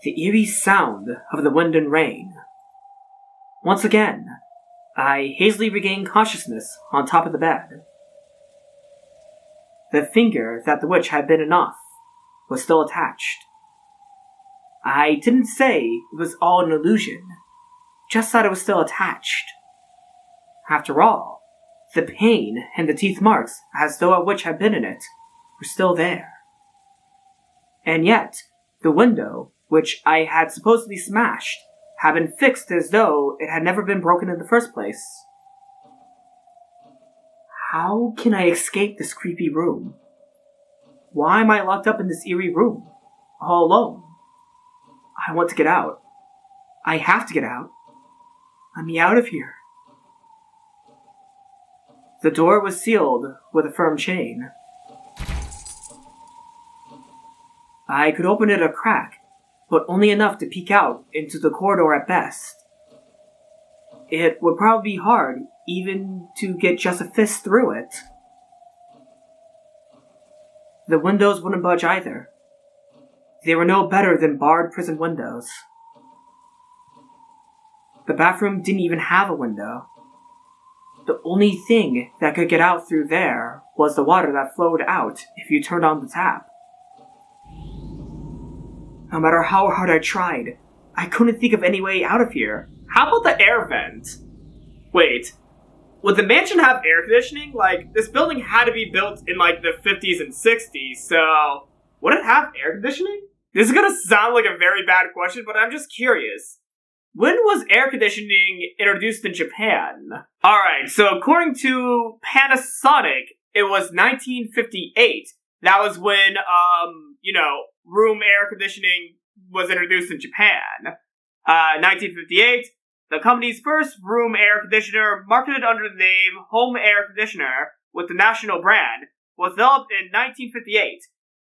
The eerie sound of the wind and rain. Once again, I hazily regained consciousness on top of the bed. The finger that the witch had bitten off was still attached. I didn't say it was all an illusion, just that it was still attached. After all, the pain and the teeth marks, as though a witch had been in it, were still there. And yet, the window, which I had supposedly smashed, had been fixed as though it had never been broken in the first place. How can I escape this creepy room? Why am I locked up in this eerie room, all alone? I want to get out. I have to get out. Let me out of here. The door was sealed with a firm chain. I could open it a crack, but only enough to peek out into the corridor at best. It would probably be hard even to get just a fist through it. The windows wouldn't budge either. They were no better than barred prison windows. The bathroom didn't even have a window. The only thing that could get out through there was the water that flowed out if you turned on the tap. No matter how hard I tried, I couldn't think of any way out of here. How about the air vent? Wait, would the mansion have air conditioning? Like, this building had to be built in, like, the 50s and 60s, so would it have air conditioning? This is gonna sound like a very bad question, but I'm just curious. When was air conditioning introduced in Japan? Alright, so according to Panasonic, it was 1958. That was when, room air conditioning was introduced in Japan. 1958, the company's first room air conditioner, marketed under the name Home Air Conditioner with the national brand, was developed in 1958.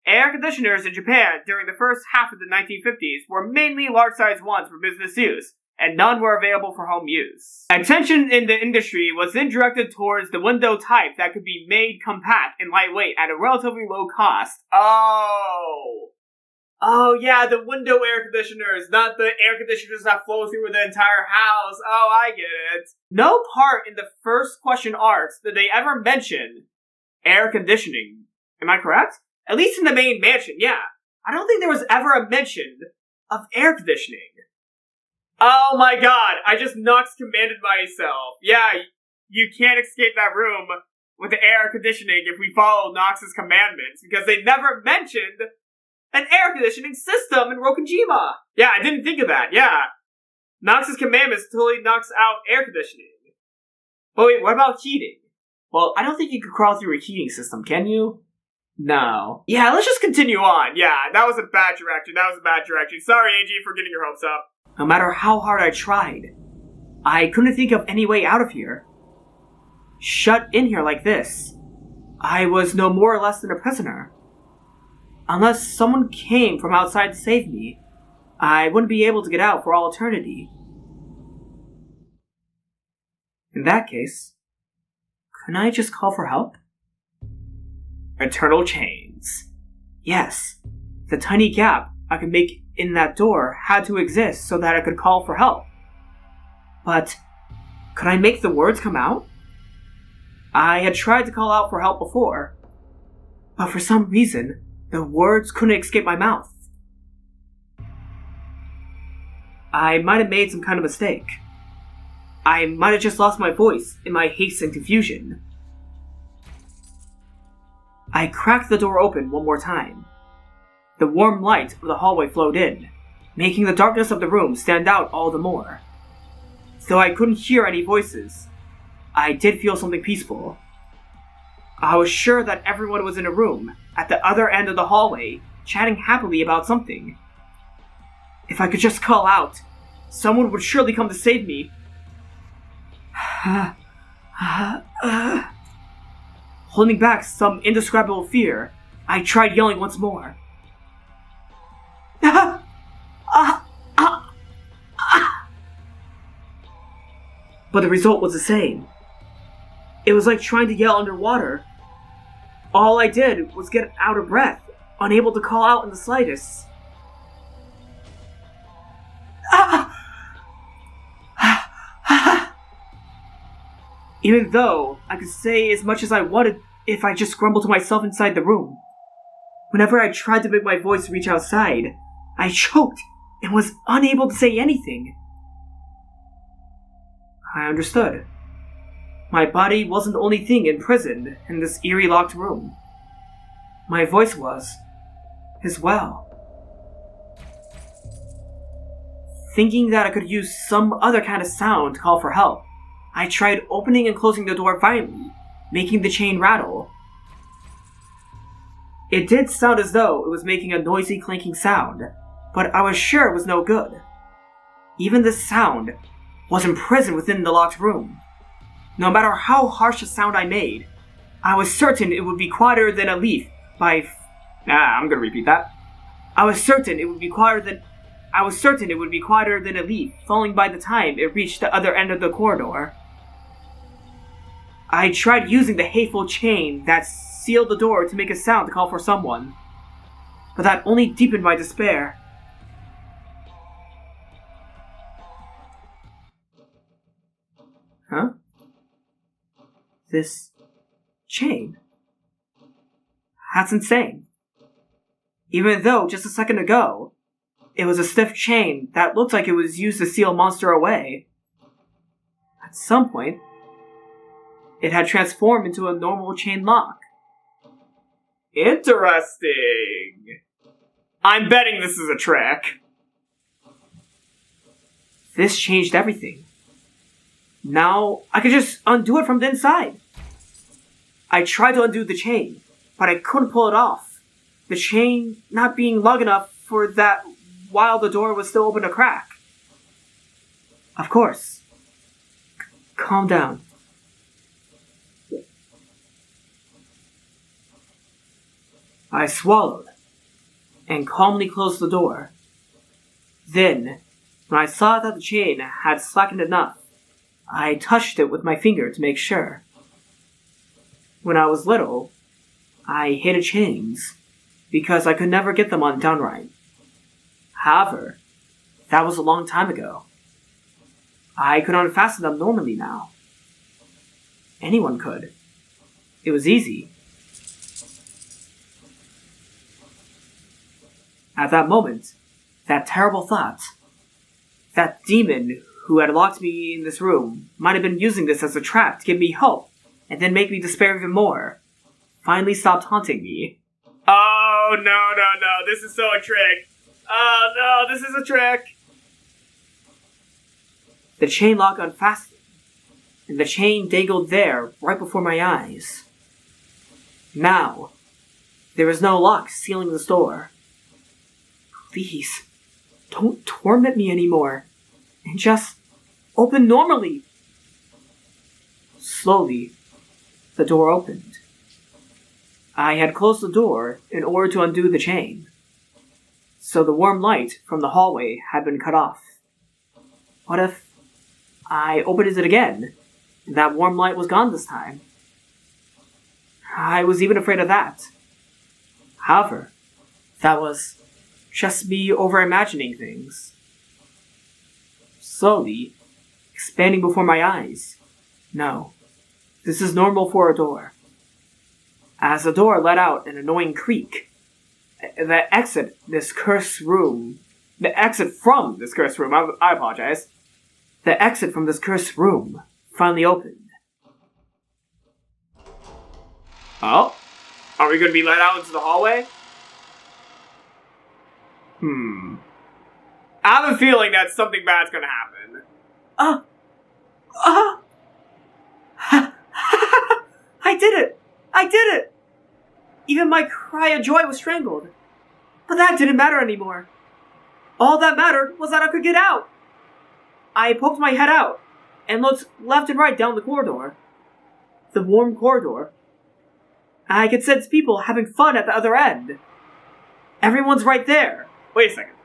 Air conditioners in Japan during the first half of the 1950s were mainly large-sized ones for business use, and none were available for home use. Attention in the industry was then directed towards the window type that could be made compact and lightweight at a relatively low cost. Oh yeah, the window air conditioners, not the air conditioners that flow through the entire house. Oh, I get it. No part in the first question asks did they ever mention air conditioning. Am I correct? At least in the main mansion, yeah. I don't think there was ever a mention of air conditioning. Oh my god, I just Nox commanded myself. Yeah, you can't escape that room with the air conditioning if we follow Nox's commandments, because they never mentioned an air conditioning system in Rokujima. Yeah, I didn't think of that, yeah. Nox's commandments totally knocks out air conditioning. But wait, what about heating? Well, I don't think you could crawl through a heating system, can you? No. Yeah, let's just continue on. Yeah, that was a bad direction. Sorry, Angie, for getting your hopes up. No matter how hard I tried, I couldn't think of any way out of here. Shut in here like this, I was no more or less than a prisoner. Unless someone came from outside to save me, I wouldn't be able to get out for all eternity. In that case, couldn't I just call for help? Eternal chains. Yes, the tiny gap I could make in that door had to exist so that I could call for help. But could I make the words come out? I had tried to call out for help before, but for some reason, the words couldn't escape my mouth. I might have made some kind of mistake. I might have just lost my voice in my haste and confusion. I cracked the door open one more time. The warm light of the hallway flowed in, making the darkness of the room stand out all the more. Though I couldn't hear any voices, I did feel something peaceful. I was sure that everyone was in a room at the other end of the hallway, chatting happily about something. If I could just call out, someone would surely come to save me. Holding back some indescribable fear, I tried yelling once more. But the result was the same. It was like trying to yell underwater. All I did was get out of breath, unable to call out in the slightest. even though I could say as much as I wanted if I just grumbled to myself inside the room. Whenever I tried to make my voice reach outside, I choked and was unable to say anything. I understood. My body wasn't the only thing imprisoned in this eerie locked room. My voice was, as well. Thinking that I could use some other kind of sound to call for help, I tried opening and closing the door violently, making the chain rattle. It did sound as though it was making a noisy clanking sound, but I was sure it was no good. Even this sound was imprisoned within the locked room. No matter how harsh a sound I made, I was certain it would be quieter than a leaf I'm gonna repeat that. I was certain it would be quieter than a leaf falling by the time it reached the other end of the corridor. I tried using the hateful chain that sealed the door to make a sound to call for someone, but that only deepened my despair. Huh? This chain? That's insane. Even though, just a second ago, it was a stiff chain that looked like it was used to seal a monster away. At some point, it had transformed into a normal chain lock. Interesting. I'm betting this is a trick. This changed everything. Now, I could just undo it from the inside. I tried to undo the chain, but I couldn't pull it off. The chain not being long enough for that while the door was still open a crack. Of course. Calm down. I swallowed and calmly closed the door. Then, when I saw that the chain had slackened enough, I touched it with my finger to make sure. When I was little, I hated chains because I could never get them undone right. However, that was a long time ago. I could unfasten them normally now. Anyone could. It was easy. At that moment, that terrible thought, that demon who had locked me in this room might have been using this as a trap to give me hope and then make me despair even more, finally stopped haunting me. Oh, no, this is so a trick. Oh, no, this is a trick. The chain lock unfastened, and the chain dangled there right before my eyes. Now, there was no lock sealing this door. Please, don't torment me anymore, and just open normally. Slowly, the door opened. I had closed the door in order to undo the chain, so the warm light from the hallway had been cut off. What if I opened it again, and that warm light was gone this time? I was even afraid of that. However, that was just me over-imagining things. Slowly, expanding before my eyes. No, this is normal for a door. As the door let out an annoying creak, the exit from this cursed room, I apologize. The exit from this cursed room finally opened. Oh? Are we going to be let out into the hallway? I have a feeling that something bad's going to happen. I did it! I did it! Even my cry of joy was strangled. But that didn't matter anymore. All that mattered was that I could get out. I poked my head out and looked left and right down the corridor. The warm corridor. I could sense people having fun at the other end. Everyone's right there. Wait a second.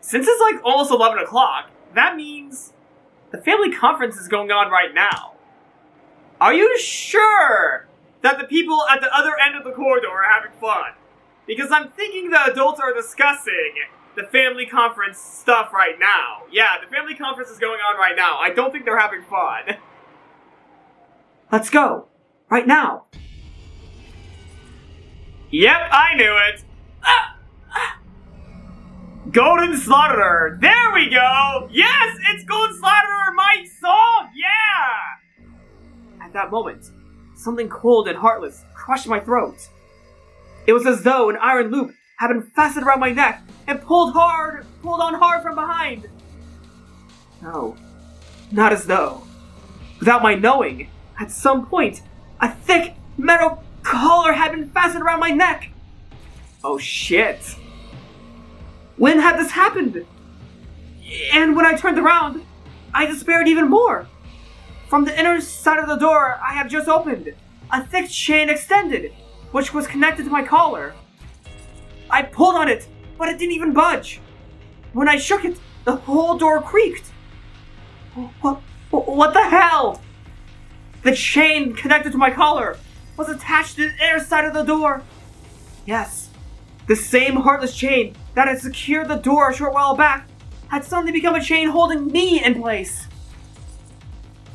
Since it's like almost 11 o'clock, that means the family conference is going on right now. Are you sure that the people at the other end of the corridor are having fun? Because I'm thinking the adults are discussing the family conference stuff right now. Yeah, the family conference is going on right now. I don't think they're having fun. Let's go. Right now. Yep, I knew it. Golden Slaughterer. There we go. Yes, it's Golden Slaughterer, my song. Yeah. At that moment, something cold and heartless crushed my throat. It was as though an iron loop had been fastened around my neck and pulled on hard from behind. No, not as though. Without my knowing, at some point, a thick metal collar had been fastened around my neck. Oh shit. When had this happened? And when I turned around, I despaired even more. From the inner side of the door I had just opened, a thick chain extended, which was connected to my collar. I pulled on it, but it didn't even budge. When I shook it, the whole door creaked. What the hell? The chain connected to my collar was attached to the inner side of the door. Yes, the same heartless chain that had secured the door a short while back had suddenly become a chain holding me in place.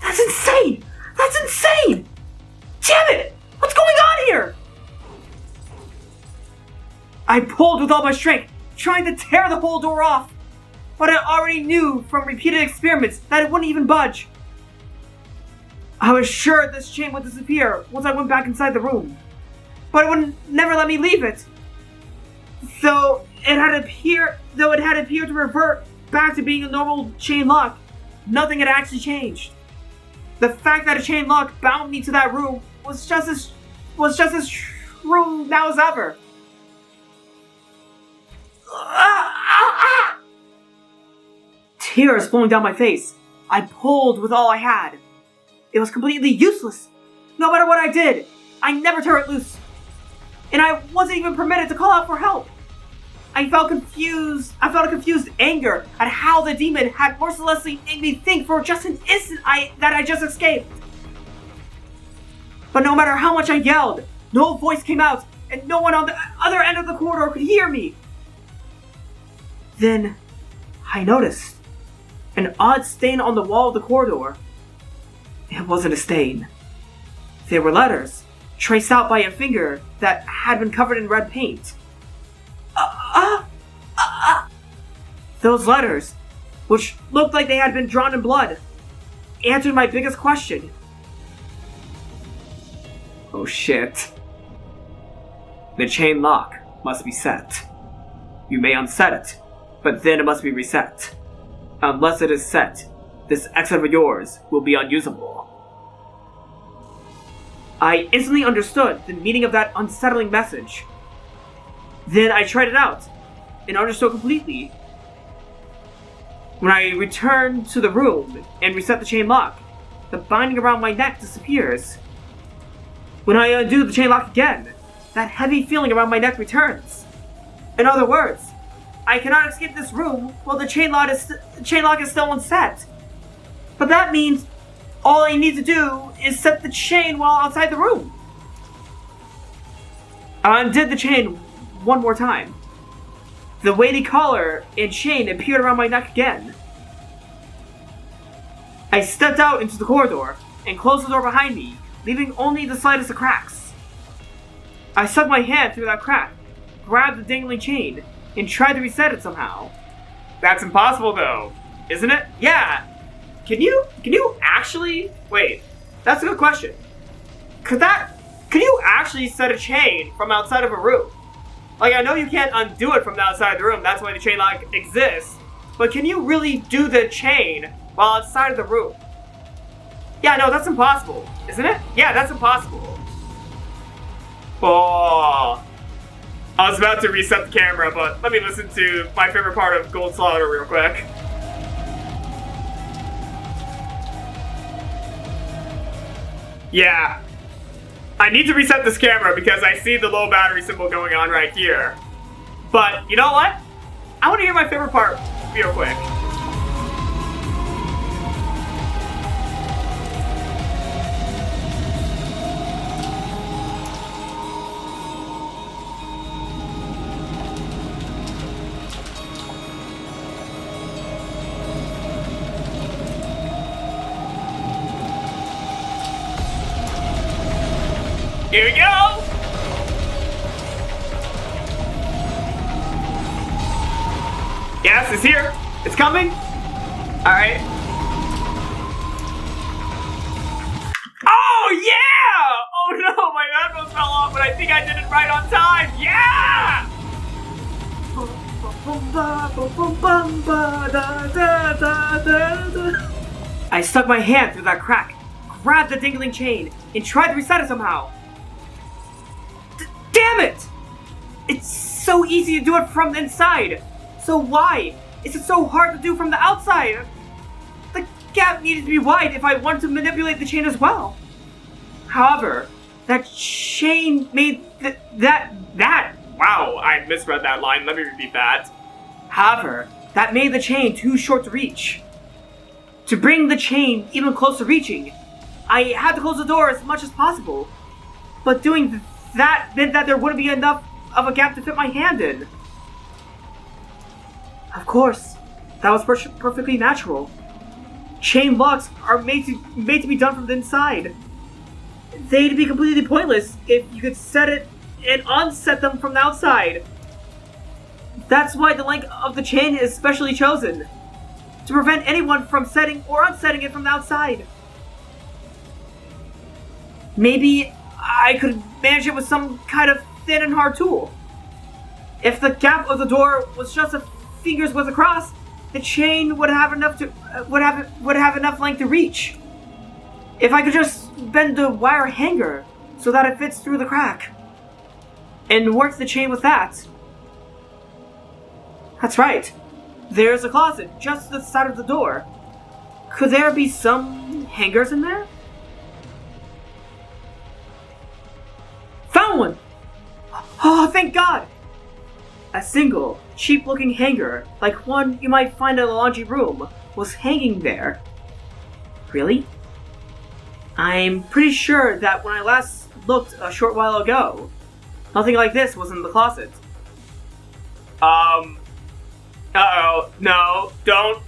That's insane! That's insane! Damn it! What's going on here? I pulled with all my strength, trying to tear the whole door off, but I already knew from repeated experiments that it wouldn't even budge. I was sure this chain would disappear once I went back inside the room, but it would never let me leave it. Though it had appeared to revert back to being a normal chain lock, nothing had actually changed. The fact that a chain lock bound me to that room was just as true now as ever. Tears flowing down my face, I pulled with all I had. It was completely useless. No matter what I did, I never tore it loose. And I wasn't even permitted to call out for help. I felt a confused anger at how the demon had mercilessly made me think for just an instant that I just escaped. But no matter how much I yelled, no voice came out, and no one on the other end of the corridor could hear me. Then, I noticed an odd stain on the wall of the corridor. It wasn't a stain. They were letters, traced out by a finger that had been covered in red paint. Those letters, which looked like they had been drawn in blood, answered my biggest question. Oh shit. The chain lock must be set. You may unset it, but then it must be reset. Unless it is set, this exit of yours will be unusable. I instantly understood the meaning of that unsettling message. Then I tried it out, and understood completely. When I return to the room and reset the chain lock, the binding around my neck disappears. When I undo the chain lock again, that heavy feeling around my neck returns. In other words, I cannot escape this room while the chain lock is still unset. But that means all I need to do is set the chain while outside the room. I undid the chain one more time. The weighty collar and chain appeared around my neck again. I stepped out into the corridor and closed the door behind me, leaving only the slightest of cracks. I stuck my hand through that crack, grabbed the dangling chain, and tried to reset it somehow. That's impossible though, isn't it? Yeah. Can you actually... Wait, that's a good question. Could you actually set a chain from outside of a room? Like, I know you can't undo it from the outside of the room, that's why the chain lock exists. But can you really do the chain while outside of the room? Yeah, no, that's impossible, isn't it? Yeah, that's impossible. Oh, I was about to reset the camera, but let me listen to my favorite part of Gold Slaughter real quick. Yeah. I need to reset this camera because I see the low battery symbol going on right here. But, you know what? I want to hear my favorite part real quick. Here we go! Yes, it's here. It's coming. Alright. Oh, yeah! Oh no, my headphones fell off, but I think I did it right on time. Yeah! I stuck my hand through that crack, grabbed the dangling chain, and tried to reset it somehow. Damn it! It's so easy to do it from the inside. So why is it so hard to do from the outside? The gap needed to be wide if I wanted to manipulate the chain as well. However, that chain made that. Wow, I misread that line. Let me repeat that. However, that made the chain too short to reach. To bring the chain even close to reaching, I had to close the door as much as possible. But doing that meant that there wouldn't be enough of a gap to fit my hand in. Of course, that was perfectly natural. Chain locks are made to be done from the inside. They'd be completely pointless if you could set it and unset them from the outside. That's why the length of the chain is specially chosen, to prevent anyone from setting or unsetting it from the outside. Maybe I could manage it with some kind of thin and hard tool. If the gap of the door was just a finger's width across, the chain would have enough length to reach. If I could just bend the wire hanger so that it fits through the crack, and work the chain with that. That's right. There's a closet just to the side of the door. Could there be some hangers in there? Found one! Oh, thank God! A single, cheap-looking hanger, like one you might find in a laundry room, was hanging there. Really? I'm pretty sure that when I last looked a short while ago, nothing like this was in the closet. Uh-oh. No, don't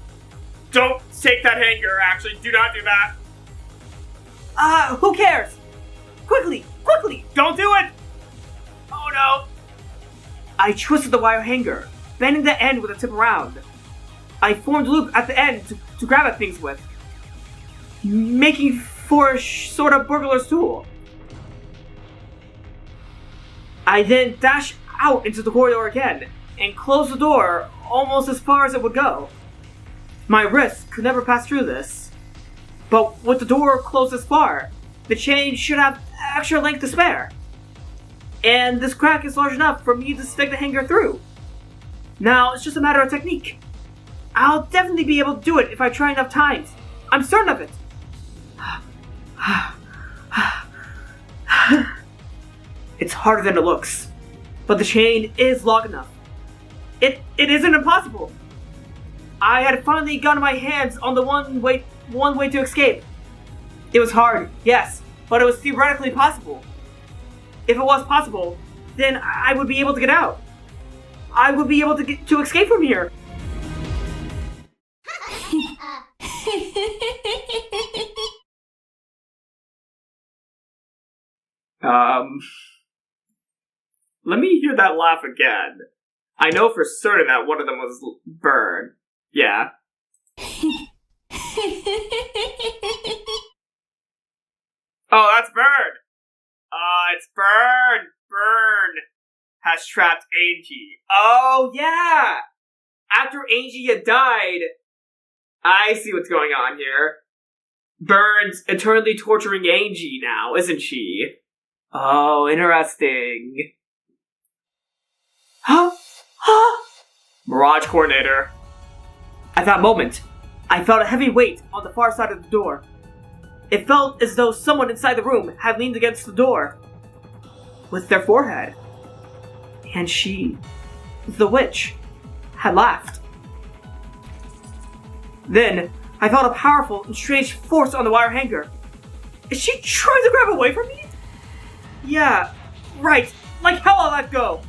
take that hanger, actually. Do not do that. Who cares? Quickly! Don't do it! Oh no. I twisted the wire hanger, bending the end with a tip around. I formed a loop at the end to grab at things with, making for a sort of burglar's tool. I then dashed out into the corridor again, and closed the door almost as far as it would go. My wrist could never pass through this. But with the door closed this far, the chain should have extra length to spare. And this crack is large enough for me to stick the hanger through. Now, it's just a matter of technique. I'll definitely be able to do it if I try enough times. I'm certain of it. It's harder than it looks, but the chain is long enough. It isn't impossible. I had finally gotten my hands on the one way to escape. It was hard, yes, but it was theoretically possible. If it was possible, then I would be able to get out. I would be able to escape from here. Let me hear that laugh again. I know for certain that one of them was Burn. Yeah. Oh, that's Burn! It's Burn! Burn has trapped Angie. Oh, yeah! After Angie had died, I see what's going on here. Burn's eternally torturing Angie now, isn't she? Oh, interesting. Mirage Coordinator. At that moment, I felt a heavy weight on the far side of the door. It felt as though someone inside the room had leaned against the door with their forehead. And she, the witch, had laughed. Then, I felt a powerful and strange force on the wire hanger. Is she trying to grab away from me? Yeah, right. Like hell I let go.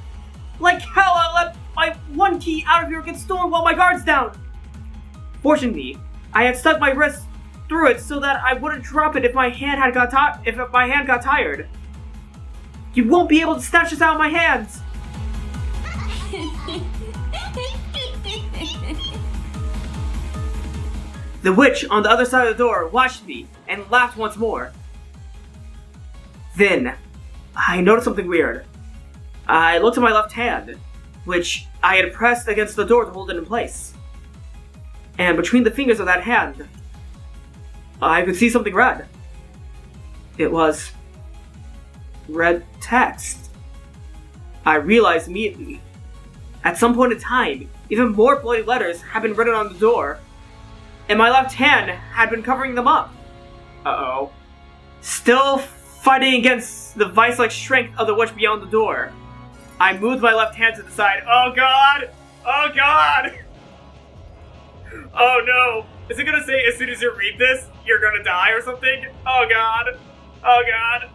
Like hell I let my one key out of here get stolen while my guard's down. Fortunately, I had stuck my wrist through it so that I wouldn't drop it if my hand got tired. You won't be able to snatch this out of my hands! The witch on the other side of the door watched me and laughed once more. Then, I noticed something weird. I looked at my left hand, which I had pressed against the door to hold it in place. And between the fingers of that hand, I could see something red. It was red text. I realized immediately. At some point in time, even more bloody letters had been written on the door, and my left hand had been covering them up. Uh-oh. Still fighting against the vice-like strength of the witch beyond the door, I moved my left hand to the side. Oh god! Oh god! Oh no! Is it gonna say as soon as you read this, you're gonna die or something? Oh god! Oh god!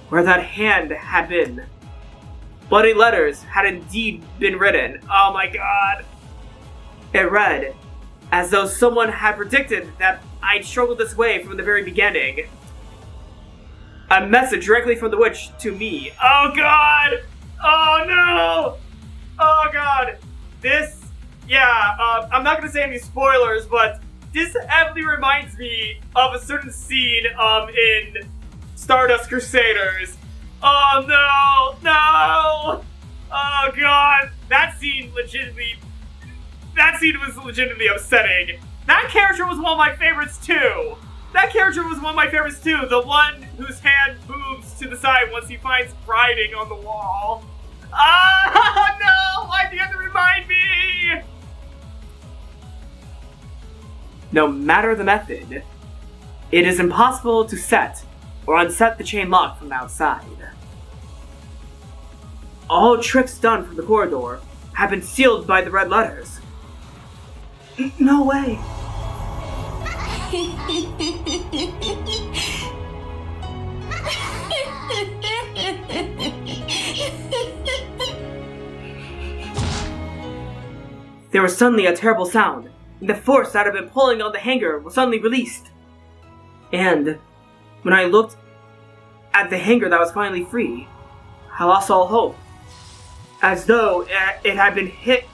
Where that hand had been, bloody letters had indeed been written. Oh my god! It read, as though someone had predicted that I'd struggle this way from the very beginning. A message directly from the witch to me. Oh god! Oh no! Oh god! This, I'm not gonna say any spoilers, but this heavily reminds me of a certain scene in Stardust Crusaders. Oh no! No! Oh god! That scene was legitimately upsetting. That character was one of my favorites too! The one whose hand moves to the side once he finds writing on the wall. Ah, no! Why'd you have to remind me? No matter the method, it is impossible to set or unset the chain lock from the outside. All tricks done from the corridor have been sealed by the red letters. No way. There was suddenly a terrible sound, and the force that had been pulling on the hanger was suddenly released. And when I looked at the hanger that was finally free, I lost all hope. As though it had been hit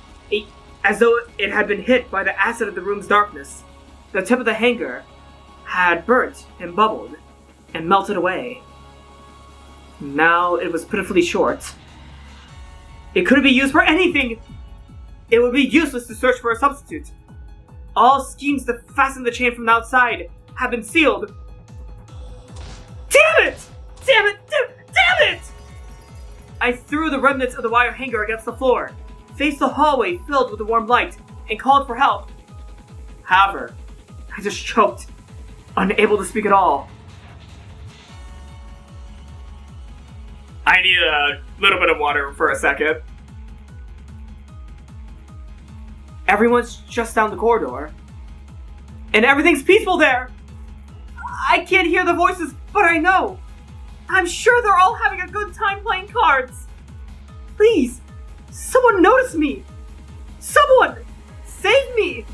by the acid of the room's darkness. The tip of the hanger had burnt and bubbled and melted away. Now it was pitifully short. It couldn't be used for anything! It would be useless to search for a substitute. All schemes to fasten the chain from the outside have been sealed. Damn it! Damn it! Damn it! I threw the remnants of the wire hanger against the floor, faced the hallway filled with the warm light, and called for help. However, I just choked, unable to speak at all. I need a little bit of water for a second. Everyone's just down the corridor, and everything's peaceful there. I can't hear the voices, but I know. I'm sure they're all having a good time playing cards. Please, someone notice me. Someone, save me.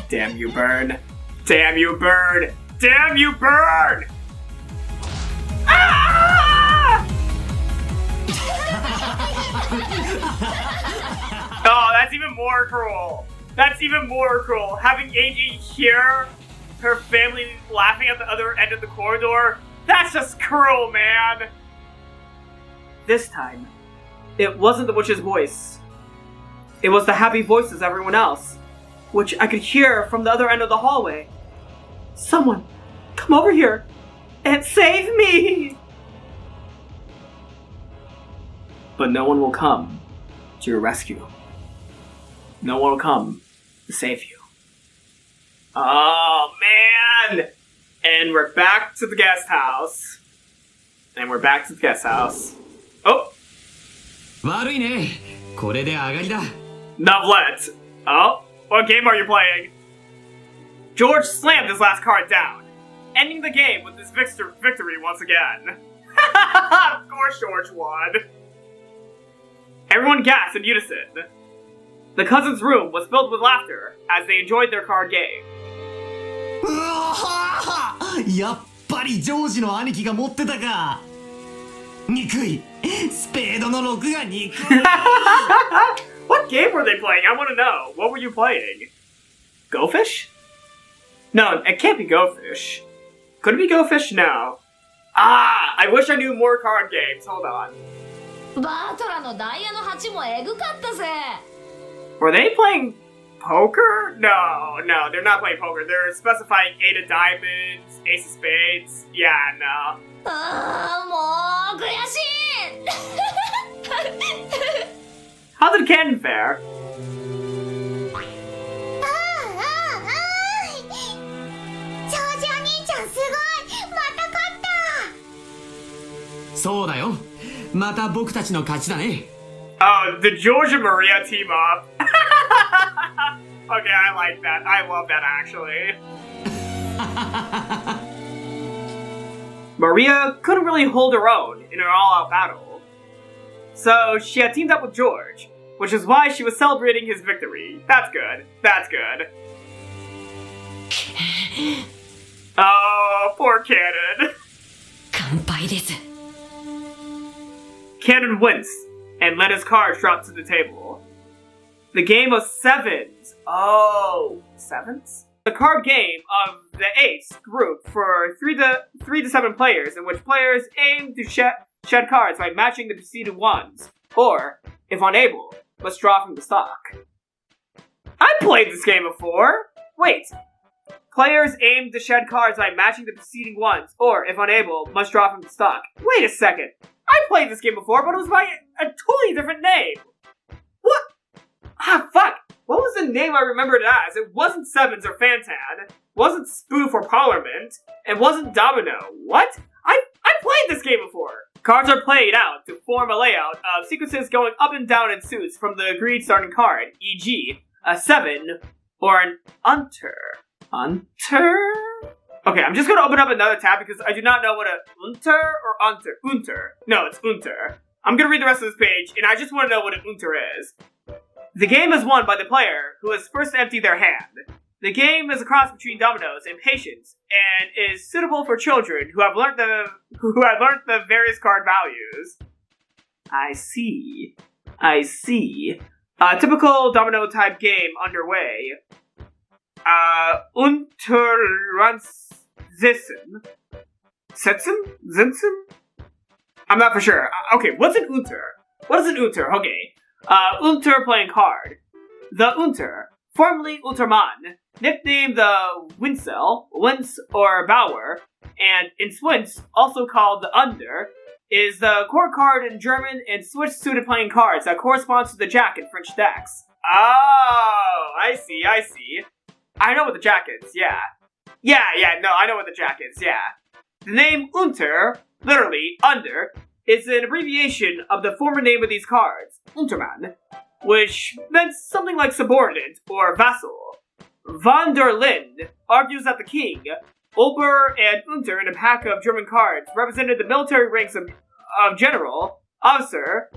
Damn you, Burn. Damn you, Burn. Damn you, Burn! Ah! Oh, that's even more cruel. That's even more cruel. Having AJ hear her family laughing at the other end of the corridor, that's just cruel, man. This time, it wasn't the witch's voice. It was the happy voices of everyone else, which I could hear from the other end of the hallway. Someone, come over here and save me! But no one will come to your rescue. No one will come to save you. Oh, man! And we're back to the guest house. Oh! 悪いね。これで上がりだ。 Novelet. Oh, what game are you playing? George slammed his last card down, ending the game with his victory once again. Of course George won. Everyone gasped in unison. The cousins' room was filled with laughter as they enjoyed their card game. うわーやっぱりジョージの兄貴が持ってたか。憎い。スペードの6が憎い。What game were they playing? I want to know. What were you playing? Go Fish? No, it can't be Go Fish. Could it be Go Fish? No. Ah, I wish I knew more card games. Hold on. バートラのダイヤの8もエグかったぜ。 Were they playing poker? No, they're not playing poker. They're specifying 8 of diamonds, ace of spades. Yeah, no. もう悔しい。 How did Cannon fare? ジョージお兄ちゃんすごい。また勝った。そうだよ。また僕たちの勝ちだね。Oh, the George and Maria team up. Okay, I like that. I love that, actually. Maria couldn't really hold her own in an all-out battle. So she had teamed up with George, which is why she was celebrating his victory. That's good. That's good. Oh, poor Cannon. 乾杯です。 Cannon winced and let his cards drop to the table. The game of sevens. Oh, sevens? The card game of the ace group for 3 to 7 players, in which players aim to shed cards by matching the preceding ones, or, if unable, must draw from the stock. I played this game before! Wait. Players aim to shed cards by matching the preceding ones, or, if unable, must draw from the stock. Wait a second. I played this game before, but it was by a totally different name. What? Ah, fuck. What was the name I remembered it as? It wasn't Sevens or Fantan. It wasn't Spoof or Parliament. It wasn't Domino. What? I played this game before. Cards are played out to form a layout of sequences going up and down in suits from the agreed starting card, e.g., a 7 or an unter. Unter? Okay, I'm just gonna open up another tab because I do not know what a unter or unter. Unter. No, it's unter. I'm gonna read the rest of this page, and I just want to know what an unter is. The game is won by the player who has first emptied their hand. The game is a cross between dominoes and patience, and is suitable for children who have learned the various card values. I see. Typical domino type game underway. Unterransissen. Zinsen? I'm not for sure. Okay, what's an unter? What is an unter? Okay. Unter playing card. The unter, formerly Untermann, nicknamed the Winsel, Wince or Bauer, and in Swince, also called the Under, is the core card in German and Swiss suited playing cards that corresponds to the Jack in French decks. Oh, I see. I know what the Jack is, yeah. No, I know what the Jack is, yeah. The name Unter, literally, under, is an abbreviation of the former name of these cards, Untermann, which meant something like subordinate or vassal. Von der Lind argues that the king, Ober and Unter in a pack of German cards represented the military ranks of general, officer,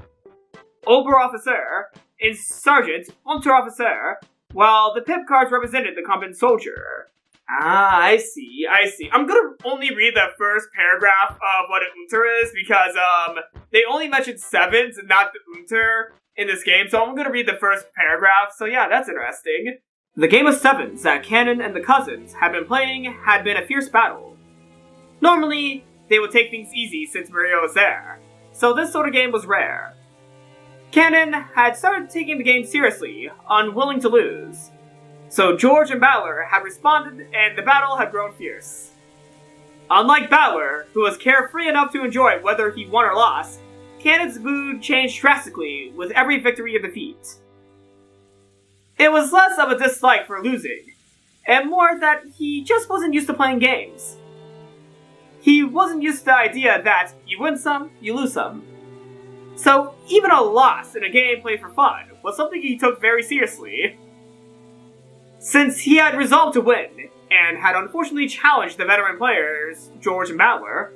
Oberofficer, and sergeant, Unterofficer, while the pip cards represented the common soldier. Ah, I see. I'm gonna only read the first paragraph of what an unter is because, they only mentioned sevens and not the unter in this game, so I'm gonna read the first paragraph, so yeah, that's interesting. The game of sevens that Cannon and the cousins had been playing had been a fierce battle. Normally, they would take things easy since Maria was there, so this sort of game was rare. Cannon had started taking the game seriously, unwilling to lose. So George and Balor had responded, and the battle had grown fierce. Unlike Balor, who was carefree enough to enjoy whether he won or lost, Cannon's mood changed drastically with every victory and defeat. It was less of a dislike for losing, and more that he just wasn't used to playing games. He wasn't used to the idea that you win some, you lose some. So even a loss in a game played for fun was something he took very seriously. Since he had resolved to win, and had unfortunately challenged the veteran players, George and Balor,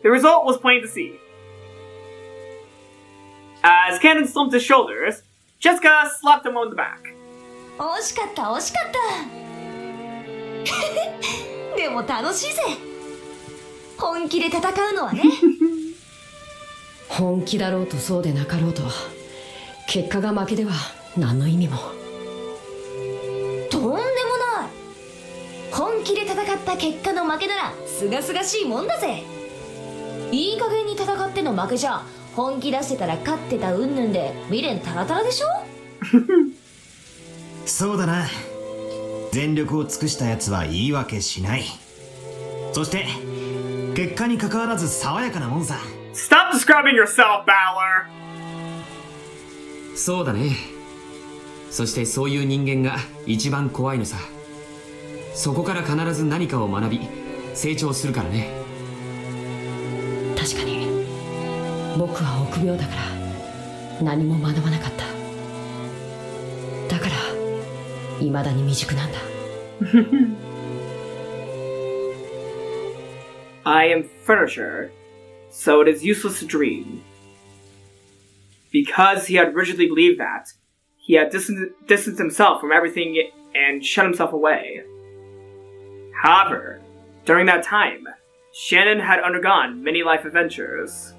the result was plain to see. As Cannon slumped his shoulders, Jessica slapped him on the back. 惜しかった惜しかったでも楽しいぜ本気で戦うのはね本気だろうとそうでなかろうと結果が負けでは何の意味もとんでもない本気で戦った結果の負けならすがすがしいもんだぜいい加減に戦っての負けじゃ本気出してたら勝ってたうんぬんで未練タラタラでしょそうだな。全力を尽くしたやつは言い訳しない。そして結果に関わらず爽やかなもんさ。 Stop describing yourself, Balor! そうだね。そしてそういう人間が一番怖いのさ。そこから必ず何かを学び成長するからね。確かに僕は臆病だから何も学ばなかった。だから未だに未熟なんだ。I am furniture, so it is useless to dream. Because he had rigidly believed that, he had distanced himself from everything and shut himself away. However, during that time, Shannon had undergone many life adventures.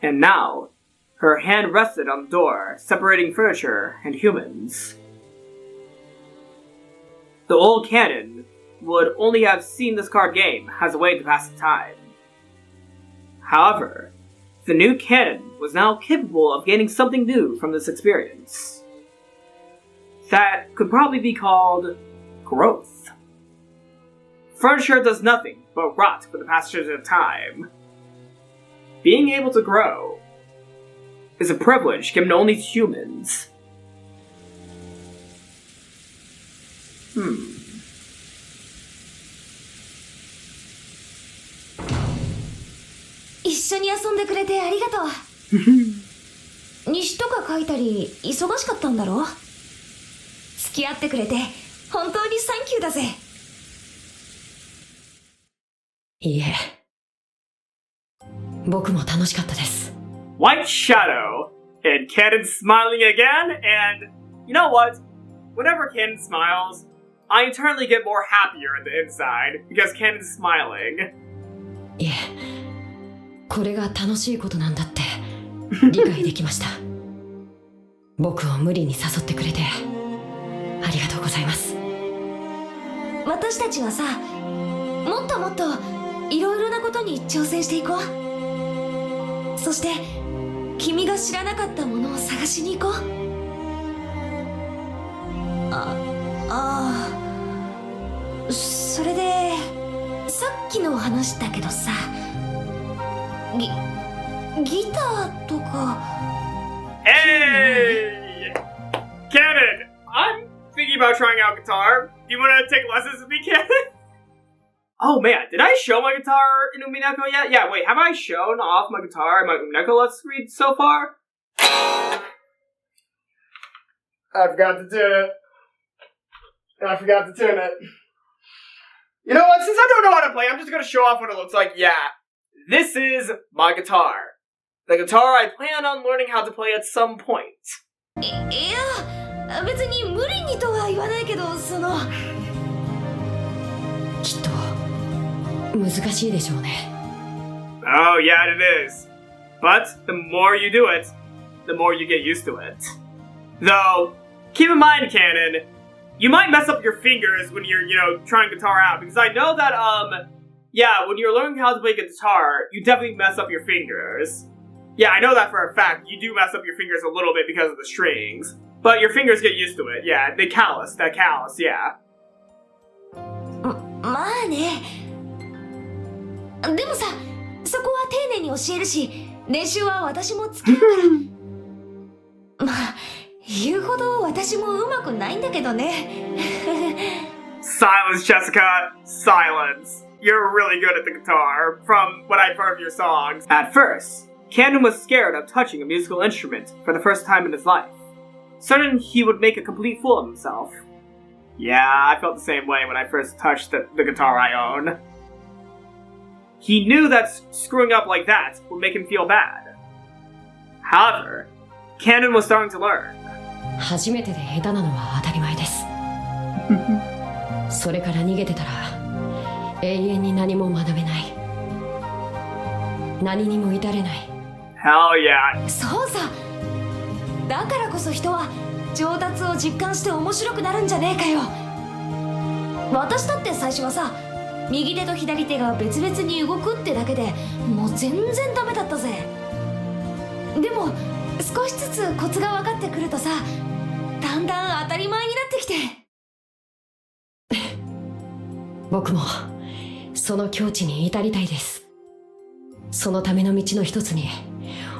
And now, her hand rested on the door separating furniture and humans. The old canon would only have seen this card game as a way to pass the time. However, the new canon was now capable of gaining something new from this experience. That could probably be called growth. Furniture does nothing but rot with the passage of time. Being able to grow is a privilege given only to humans. 一緒に遊んでくれてありがとう西とか書いたり忙しかったんだろ付き合ってくれて本当にサンキューだぜいいえ僕も楽しかったです。 White Shadow, and Canon smiling again, and you know what? Whenever Canon smiles, I internally get more happier in the inside, because Canon's smiling. いえこれが楽しいことなんだって理解できました僕を無理に誘ってくれてありがとうございます。私たちはさもっともっといろいろなことに挑戦していこうそして君が知らなかったものを探しに行こうそれでさっきの話だけどさギターとか Hey! Canon, I'm thinking about trying out guitar. Do you want to take lessons with me, Canon? Oh man, did I show my guitar in Umineko yet? Yeah, wait, have I shown off my guitar in my Umineko Let's Read so far? I forgot to tune it. You know what, since I don't know how to play, I'm just gonna show off what it looks like. Yeah, this is my guitar. The guitar I plan on learning how to play at some point. いや別に無理にとは言わないけどきっと難しいでしょうね。 Oh yeah, it is. But the more you do it, the more you get used to it. Though, keep in mind, Canon, you might mess up your fingers when you're, trying guitar out. Because I know that, when you're learning how to play guitar, you definitely mess up your fingers. Yeah, I know that for a fact. You do mess up your fingers a little bit because of the strings. But your fingers get used to it. Yeah, that callus, yeah. まあねでもさそこは丁寧に教えるし練習は私も付き合うからまあ言うほど私も上手くないんだけどね Silence, Jessica. Silence. You're really good at the guitar, from what I've heard of your songs. At first, Canon was scared of touching a musical instrument for the first time in his life, certain he would make a complete fool of himself. Yeah, I felt the same way when I first touched the guitar I own. He knew that screwing up like that would make him feel bad. However, Canon was starting to learn. 初めてで下手なのは当たり前です。それから逃げてたら永遠に何も学べない。何にも至れない。 Hell yeah. そうさ。だからこそ人は上達を実感して面白くなるんじゃねえかよ。私だって最初はさ、右手と左手が別々に動くってだけでもう全然ダメだったぜ。でも少しずつコツが分かってくるとさ、だんだん当たり前になってきて。僕もその境地に至りたいです。そのための道の一つに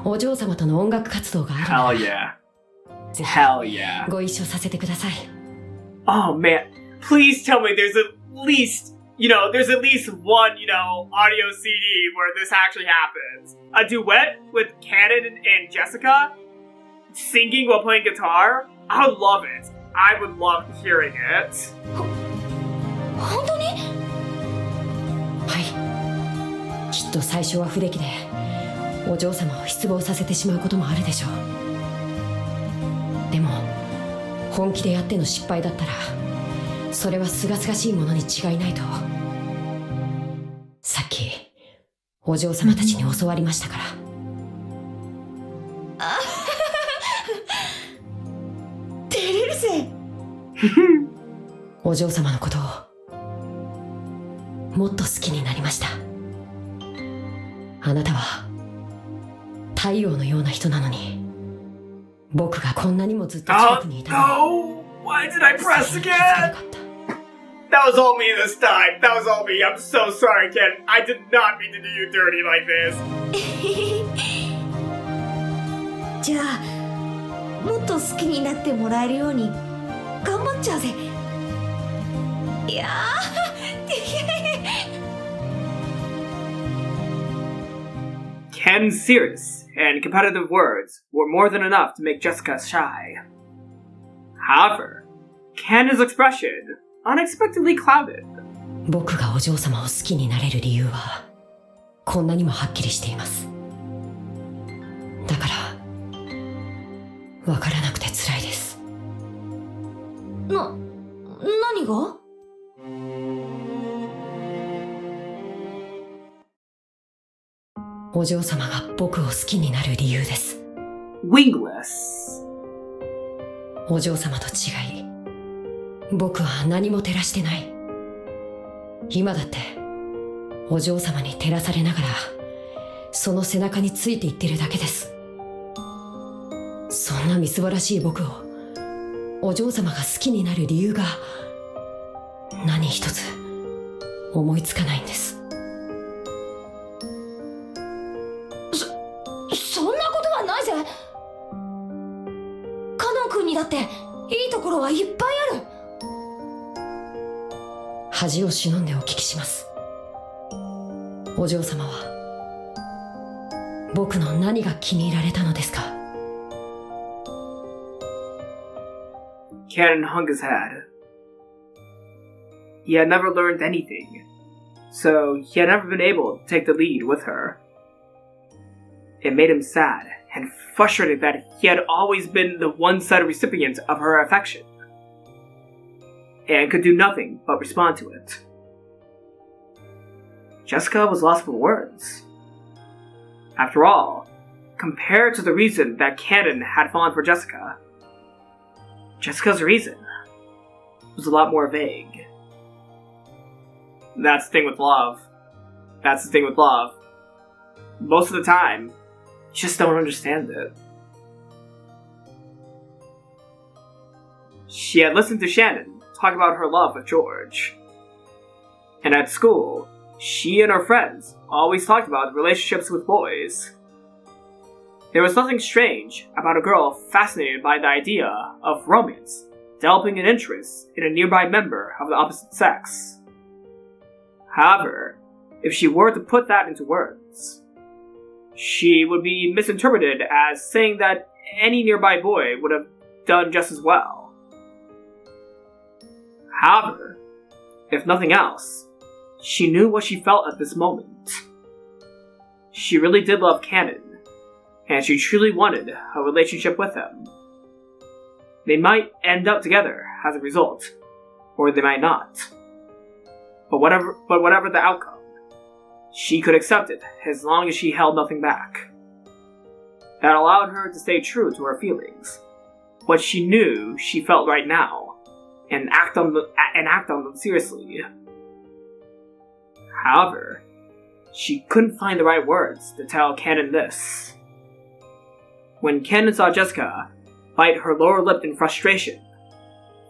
お嬢様との音楽活動がある。 Hell yeah. ぜひ Hell yeah. ご一緒させてください。 Oh man, please tell me there's at least, there's at least one, audio CD where this actually happens. A duet with Canon and Jessica singing while playing guitar? I would love it. I would love hearing it. 本当に？はい。きっと最初は不出来でお嬢様を失望させてしまうこともあるでしょう。でも本気でやっての失敗だったらそれは清々しいものに違いないとさっきお嬢様たちに教わりましたから。照れるぜ。お嬢様のことをもっと好きになりました。あなたは太陽のような人なのに僕がこんなにもずっと近くにいたのに。 No! Why did I press again? That was all me this time. That was all me. I'm so sorry, Ken. I did not mean to do you dirty like this. じゃあもっと好きになってもらえるように頑張っちゃうぜ。いやKen's serious and competitive words were more than enough to make Jessica shy. However, Ken's expression unexpectedly clouded. 僕がお嬢様を好きになれる理由はこんなにもはっきりしています。だからわからなくて辛いです。何が？お嬢様が僕を好きになる理由です。 Wingless. お嬢様と違い僕は何も照らしてない。今だってお嬢様に照らされながらその背中についていってるだけです。そんなみすぼらしい僕をお嬢様が好きになる理由が何一つ思いつかないんです。そんなことはないぜ。カノン君にだっていいところはいっぱいある。恥を忍んでお聞きします。お嬢様は僕の何が気に入られたのですか？ Canon hung his head. He had never learned anything, so he had never been able to take the lead with her. It made him sad and frustrated that he had always been the one-sided recipient of her affection, and could do nothing but respond to it. Jessica was lost for words. After all, compared to the reason that Canon had fallen for Jessica, Jessica's reason was a lot more vague. That's the thing with love. That's the thing with love. Most of the time, you just don't understand it. She had listened to Shannon talk about her love with George. And at school, she and her friends always talked about relationships with boys. There was nothing strange about a girl fascinated by the idea of romance, developing an interest in a nearby member of the opposite sex. However, if she were to put that into words, she would be misinterpreted as saying that any nearby boy would have done just as well. However, if nothing else, she knew what she felt at this moment. She really did love Canon, and she truly wanted a relationship with him. They might end up together as a result, or they might not. But whatever the outcome, she could accept it as long as she held nothing back. That allowed her to stay true to her feelings, what she knew she felt right now, and act on them seriously. However, she couldn't find the right words to tell Cannon this. When Cannon saw Jessica bite her lower lip in frustration,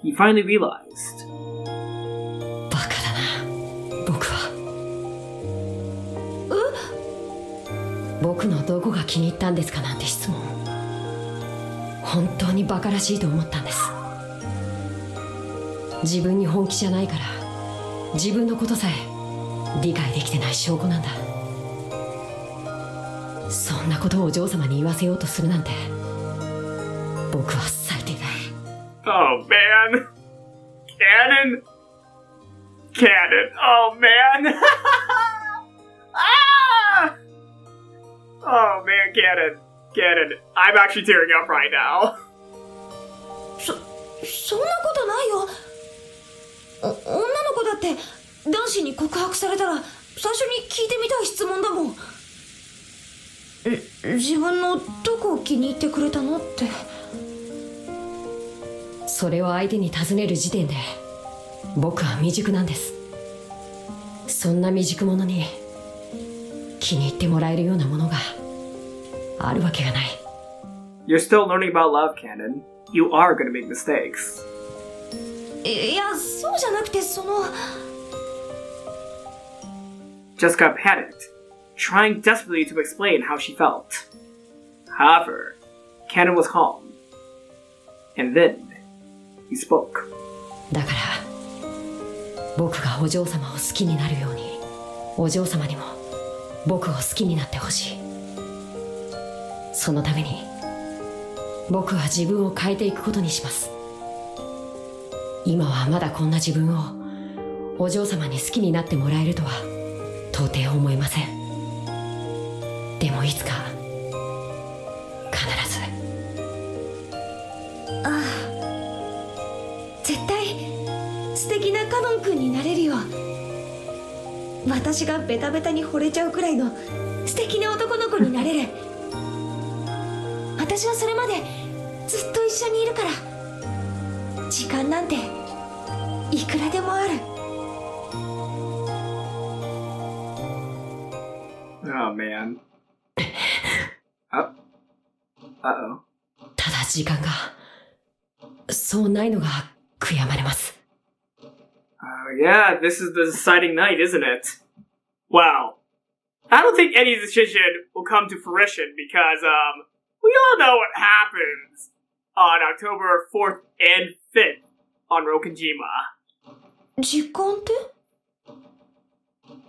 he finally realized. バカだな、僕は。僕のどこが気に入ったんですかなんて質問。本当にバカらしいと思ったんです。自分に本気じゃないから、自分のことさえ理解できてない証拠なんだ。そんなことをお嬢様に言わせようとするなんて、僕は最低だ。Oh man, Cannon. Oh man. Ah! Oh man, Cannon. I'm actually tearing up right now. そんなことないよ。女の子だって男子に告白されたら最初に聞いてみたい質問だもん。自分のどこを気に入ってくれたのって。それを相手に尋ねる時点で僕は未熟なんです。そんな未熟者に気に入ってもらえるようなものがあるわけがない。 You're still learning about love, Cannon. You are gonna make mistakes. いや、そうじゃなくてJessica panicked, trying desperately to explain how she felt. However, Cannon was calm. And then, he spoke. だから僕がお嬢様を好きになるように、お嬢様にも僕を好きになってほしい。そのために僕は自分を変えていくことにします。今はまだこんな自分をお嬢様に好きになってもらえるとは到底思えません。でもいつか必ず。絶対素敵なカノン君になれるよ。私がベタベタに惚れちゃうくらいの素敵な男の子になれる。私はそれまでずっと一緒にいるから。時間なんていくらでもある。Oh man. Uh-oh. ただ時間がそうないのが悔やまれます。Yeah, this is the deciding night, isn't it? Well, I don't think any decision will come to fruition because, we all know what happens on October 4th and 5th on Rokenjima. 時間って？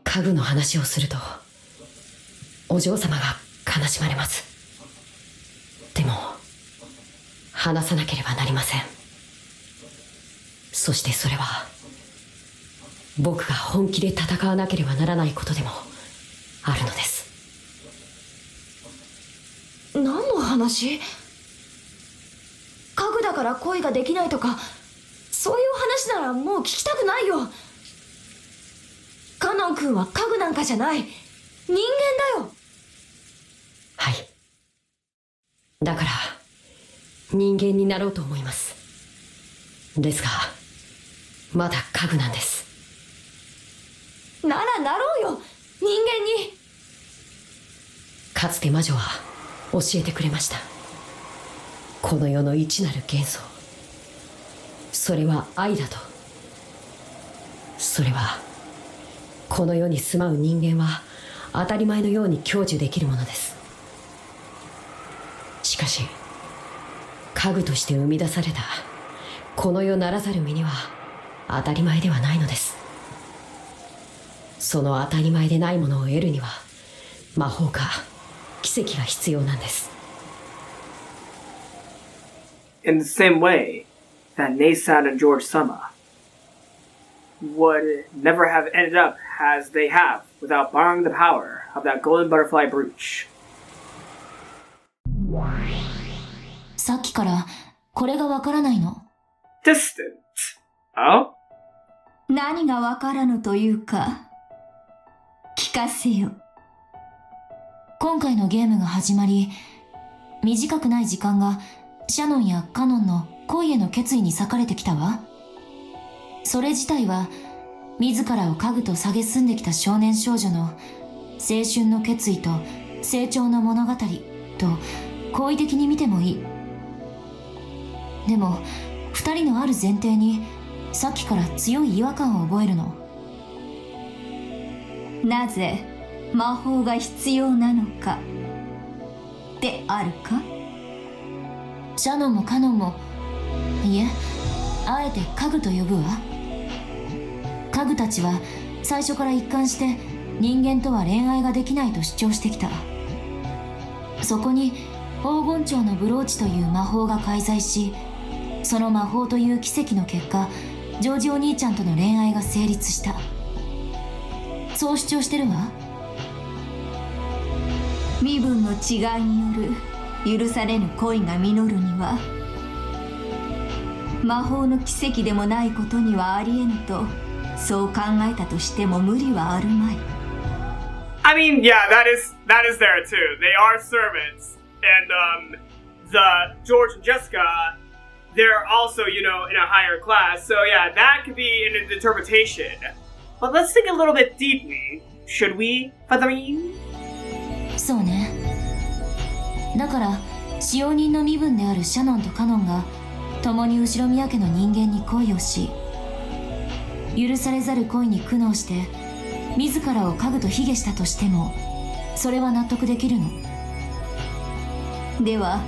家具の話をするとお嬢様が悲しまれます。でも話さなければなりません。そしてそれは僕が本気で戦わなければならないことでもあるのです。何の話？家具だから恋ができないとか、そういう話ならもう聞きたくないよ。カノン君は家具なんかじゃない、人間だよ。はい。だから人間になろうと思います。ですがまだ家具なんです。ならなろうよ、人間に。かつて魔女は教えてくれました。この世の一なる元素、それは愛だと。それはこの世に住まう人間は当たり前のように享受できるものです。しかし家具として生み出されたこの世ならざる身には当たり前ではないのです。その当たり前でないものを得るには魔法か奇跡が必要なんです。 In the same way that Naysan and George Sama would never have ended up as they have without borrowing the power of that golden butterfly brooch. っきからこれがわからないの。Distant. Oh? 何がわからぬというか、聞かせよ。今回のゲームが始まり、短くない時間がシャノンやカノンの恋への決意に割かれてきたわ。それ自体は自らを家具と蔑んできた少年少女の青春の決意と成長の物語と好意的に見てもいい。でも二人のある前提にさっきから強い違和感を覚えるの。なぜ魔法が必要なのかであるか？シャノンもカノンも、いえ、あえて家具と呼ぶわ。家具たちは最初から一貫して人間とは恋愛ができないと主張してきた。そこに黄金蝶のブローチという魔法が介在し、その魔法という奇跡の結果、ジョージお兄ちゃんとの恋愛が成立した。そう主張してるわ。身分の違いによる許されぬ恋が実るには、魔法の奇跡でもないことにはありえぬと、そう考えたとしても無理はあるまい。I mean, yeah, that is there too. They are servants, and the George and Jessica, they're also, you know, in a higher class. So yeah, that could be an interpretation. But let's think a little bit deeply, should we, Featherine? そうね。だから使用人の身分であるシャノンとカノンが共に後ろ宮家の人間に恋をし、許されざる恋に苦悩して自らを家具と卑下したとしても、それは納得できるの。では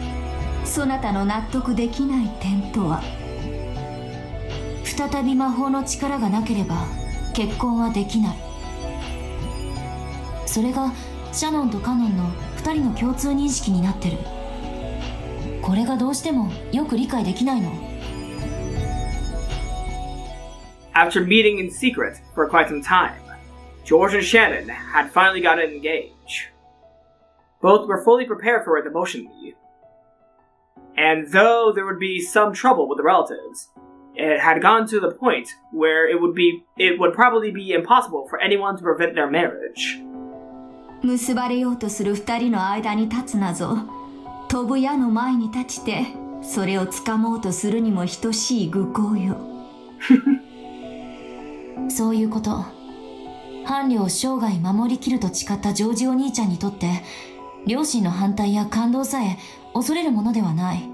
そなたの納得できない点とは？再び魔法の力がなければ結婚はできない。それがシャノンとカノンの2人の共通認識になってる。これがどうしてもよく理解できないの。After meeting in secret for quite some time, George and Shannon had finally gotten engaged. Both were fully prepared for it emotionally. And though there would be some trouble with the relatives, it had gotten to the point where it would probably be impossible for anyone to prevent their marriage. 結ばれようとする二人の間に立つなぞ。飛ぶ矢の前に立ちて、それを掴もうとするにも等しい愚行よ。そういうこと。伴侶を生涯守りきると誓ったジョージお兄ちゃんにとって、両親の反対や感動さえ恐れるものではない。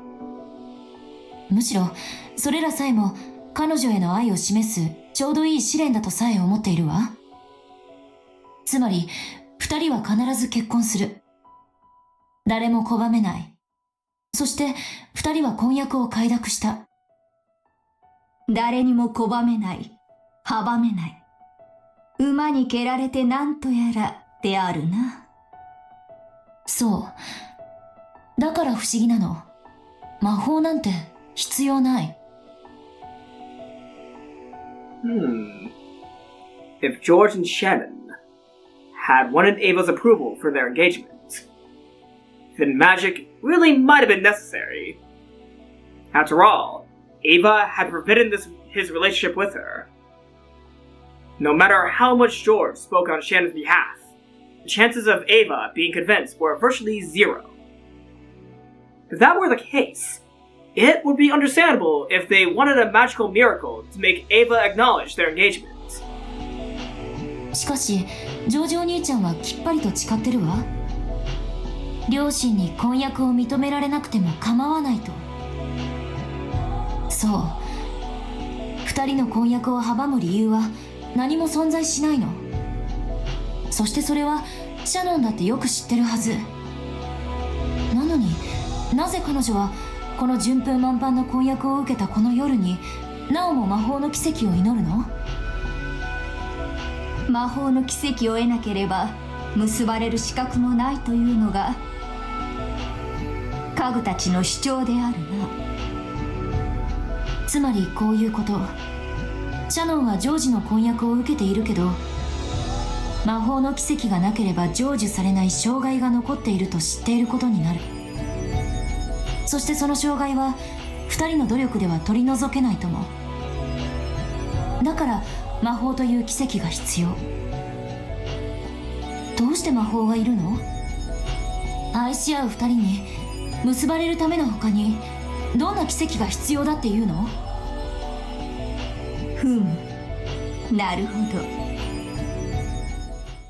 むしろそれらさえも彼女への愛を示すちょうどいい試練だとさえ思っているわ。つまり二人は必ず結婚する。誰も拒めない。そして二人は婚約を快諾した。誰にも拒めない、阻めない。馬に蹴られてなんとやらであるな。そう。だから不思議なの。魔法なんて必要ない。If George and Shannon had wanted Ava's approval for their engagement, then magic really might have been necessary. After all, Ava had forbidden his relationship with her. No matter how much George spoke on Shannon's behalf, the chances of Ava being convinced were virtually zero. If that were the case, it would be understandable if they wanted a magical miracle to make Ava acknowledge their engagement. しかし、ジョージお兄ちゃんはきっぱりと誓ってるわ。両親に婚約を認められなくても構わないと。そう。二人の婚約を阻む理由は何も存在しないの。そしてそれはシャノンだってよく知ってるはず。なのになぜ彼女はこの順風満帆の婚約を受けたこの夜になおも魔法の奇跡を祈るの？魔法の奇跡を得なければ結ばれる資格もないというのが家具たちの主張であるな。つまりこういうこと。シャノンはジョージの婚約を受けているけど、魔法の奇跡がなければ成就されない障害が残っていると知っていることになる。そしてその障害は2人の努力では取り除けないとも。だから魔法という奇跡が必要。どうして魔法はいるの？愛し合う2人に結ばれるための他にどんな奇跡が必要だっていうの？ふむ、なるほど。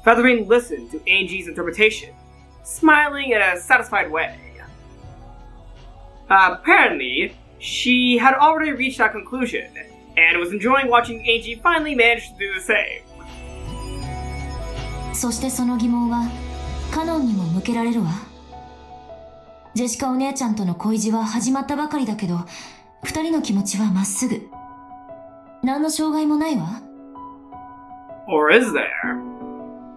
Featherine listened to Angie's interpretation, smiling in a satisfied way. Apparently, she had already reached that conclusion, and was enjoying watching Angie finally manage to do the same. そしてその疑問はカノンにも向けられるわ。ジェシカお姉ちゃんとの恋路は始まったばかりだけど、2人の気持ちはまっすぐ。何の障害もないわ。Or is there?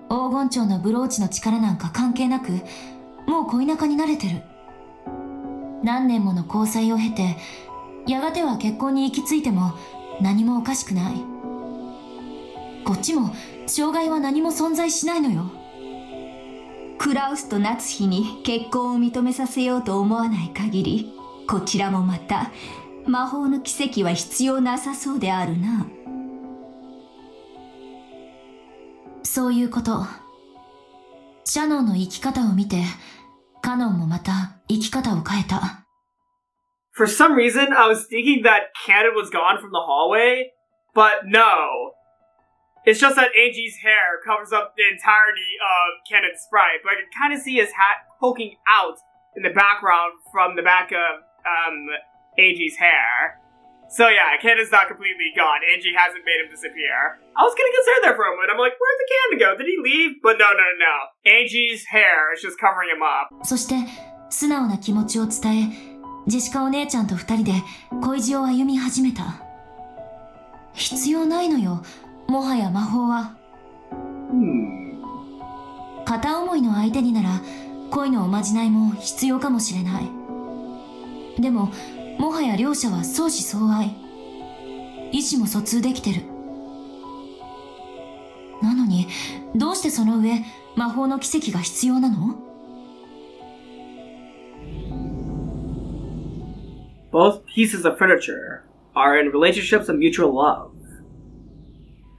黄金蝶のブローチの力なんか関係なく、もう恋仲に慣れてる。何年もの交際を経て、やがては結婚に行き着いても何もおかしくない。こっちも障害は何も存在しないのよ。クラウスと夏日に結婚を認めさせようと思わない限り、こちらもまた魔法の奇跡は必要なさそうであるな。そういうこと。シャノンの生き方を見て、カノンもまた生き方を変えた。For some reason, I was thinking that Cannon was gone from the hallway, but no. It's just that Angie's hair covers up the entirety of Cannon's sprite, but I can kind of see his hat poking out in the background from the back of, Angie's hair. So yeah, Cannon's not completely gone. Angie hasn't made him disappear. I was getting concerned there for a moment. I'm like, where'd the Cannon go? Did he leave? But no. Angie's hair is just covering him up. そして素直な気持ちを伝え、ジェシカお姉ちゃんと2人で恋路を歩み始めた。必要ないのよ、もはや魔法は。片思いの相手になら恋のおまじないも必要かもしれない。でももはや両者は相思相愛、意思も疎通できてる。なのにどうしてその上魔法の奇跡が必要なの？ Both pieces of furniture are in relationships of mutual love.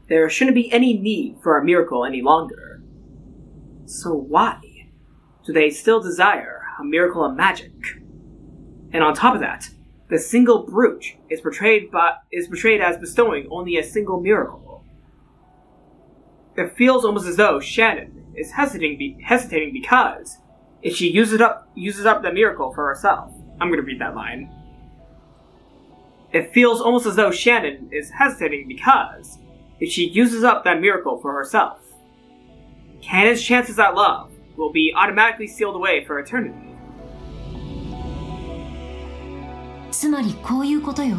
There shouldn't be any need for a miracle any longer. So why do they still desire a miracle of magic? And on top of that, the single brooch is portrayed as bestowing only a single miracle. It feels almost as though Shannon is hesitating because if she uses up the miracle for herself. I'm going to read that line. It feels almost as though Shannon is hesitating because if she uses up that miracle for herself, Cannon's chances at love will be automatically sealed away for eternity. つまりこういうことよ。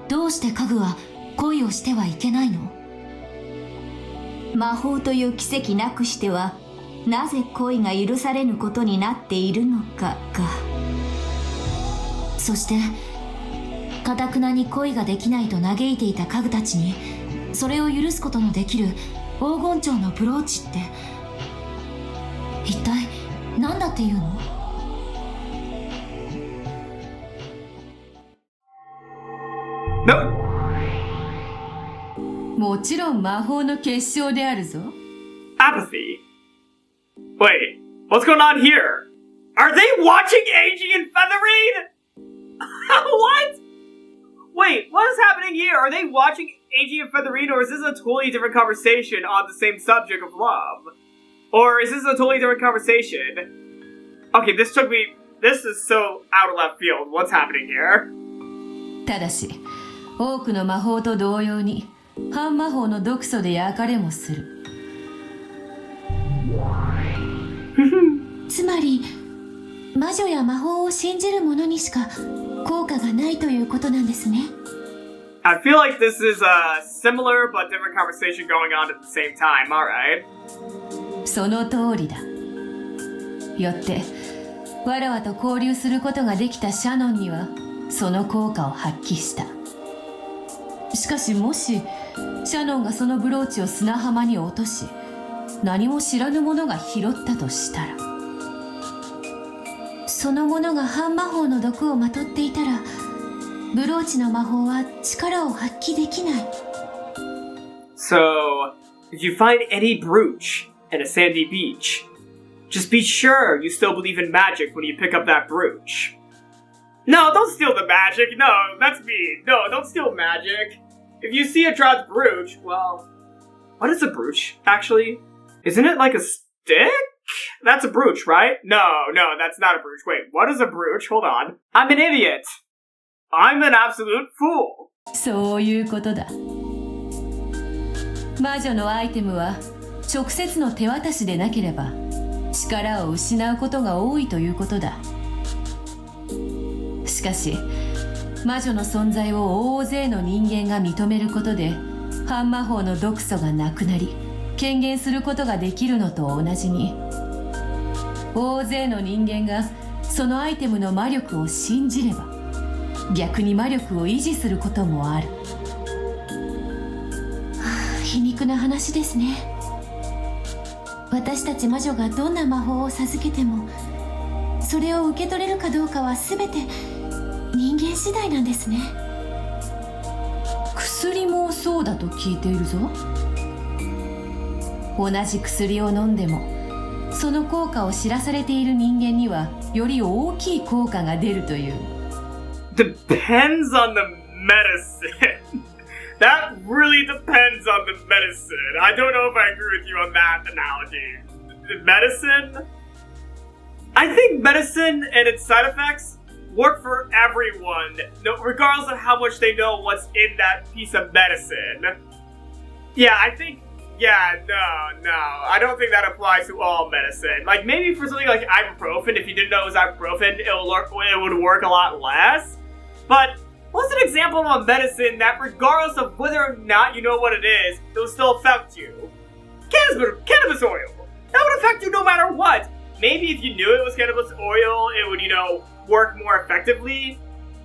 どうして家具は恋をしてはいけないの？魔法という奇跡なくしてはなぜ恋が許されぬことになっているのかが。そして頑なに恋ができないと嘆いていた家具たちにそれを許すことのできる黄金蝶のブローチって一体何だっていうの？もちろん魔法の結晶であるぞ。Apathy. Wait, what's going on here? Are they watching Angie and Featherine? What? Wait, what is happening here? Are they watching Angie and Featherine, or is this a totally different conversation on the same subject of love? Or is this a totally different conversation? Okay, this is so out of left field. What's happening here? ただし、多くの魔法と同様に、半魔法の毒素で焼かれもする。つまり、魔女や魔法を信じる者にしか効果がないということなんですね。I feel like this is a similar but different conversation going on at the same time, alright? その通りだ。よって、わらわと交流することができたシャノンには、その効果を発揮した。しかしもし、シャノンがそのブローチを砂浜に落とし、何も知らぬ者が拾ったとしたら。そのものが半魔法の毒をまとっていたら、ブローチの魔法は力を発揮できない。So, if you find any brooch in a sandy beach, just be sure you still believe in magic when you pick up that brooch. No, don't steal the magic. No, that's mean. No, don't steal magic. If you see a dropped brooch, well, what is a brooch, actually? Isn't it like a stick? That's a brooch, right? No, that's not a brooch. Wait, what is a brooch? Hold on. I'm an idiot. I'm an absolute fool. そういうことだ。魔女のアイテムは直接の手渡しでなければ力を失うことが多いということだ。しかし魔女の存在を大勢の人間が認めることで半魔法の毒素がなくなり権限することができるのと同じに、大勢の人間がそのアイテムの魔力を信じれば逆に魔力を維持することもある。皮肉な話ですね。私たち魔女がどんな魔法を授けてもそれを受け取れるかどうかは全て人間次第なんですね。薬もそうだと聞いているぞ。同じ薬を飲んでもその効果を知らされている人間にはより大きい効果が出るという。 Depends on the medicine. That really depends on the medicine. I don't know if I agree with you on that analogy. The medicine? I think medicine and its side effects work for everyone, regardless of how much they know what's in that piece of medicine. Yeah, no. I don't think that applies to all medicine. Like, maybe for something like ibuprofen, if you didn't know it was ibuprofen, it would work a lot less. But what's an example of a medicine that, regardless of whether or not you know what it is, it will still affect you? Cannabis oil. That would affect you no matter what. Maybe if you knew it was cannabis oil, it would, work more effectively.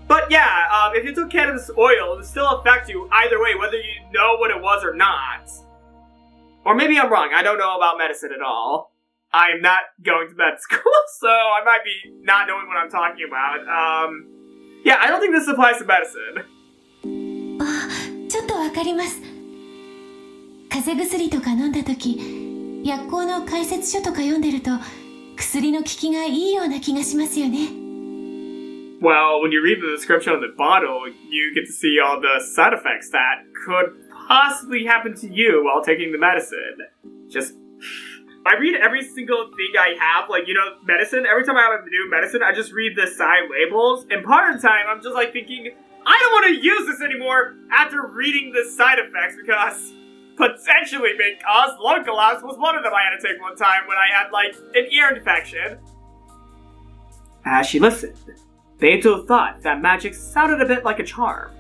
But yeah, if you took cannabis oil, it would still affect you either way, whether you know what it was or not. Or maybe I'm wrong. I don't know about medicine at all. I'm not going to med school, so I might be not knowing what I'm talking about. Yeah, I don't think this applies to medicine. ちょっとわかります。風邪薬とか飲んだ時、薬効の解説書とか読んでると薬の効きがいいような気がしますよね。Well, when you read the description on the bottle, you get to see all the side effects that could possibly happen to you while taking the medicine. I read every single thing I have, medicine. Every time I have a new medicine, I just read the side labels. And part of the time, I'm just thinking, I don't want to use this anymore after reading the side effects because potentially may cause lung collapse was one of them I had to take one time when I had, an ear infection. As she listened, Beato thought that magic sounded a bit like a charm.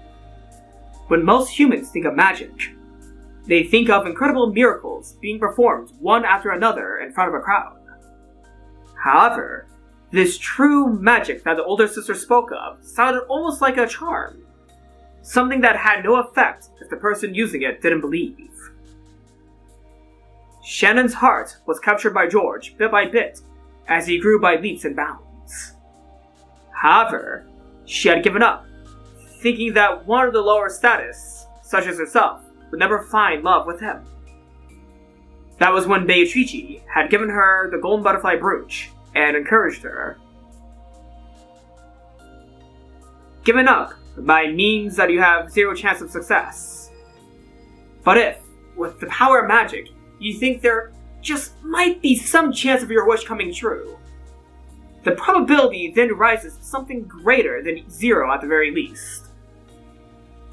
When most humans think of magic, they think of incredible miracles being performed one after another in front of a crowd. However, this true magic that the older sister spoke of sounded almost like a charm. Something that had no effect if the person using it didn't believe. Shannon's heart was captured by George bit by bit as he grew by leaps and bounds. However, she had given up, thinking that one of the lower status, such as herself, would never find love with him. That was when Beatrice had given her the golden butterfly brooch and encouraged her. Given up by means that you have zero chance of success. But if, with the power of magic, you think there just might be some chance of your wish coming true, the probability then rises to something greater than zero at the very least.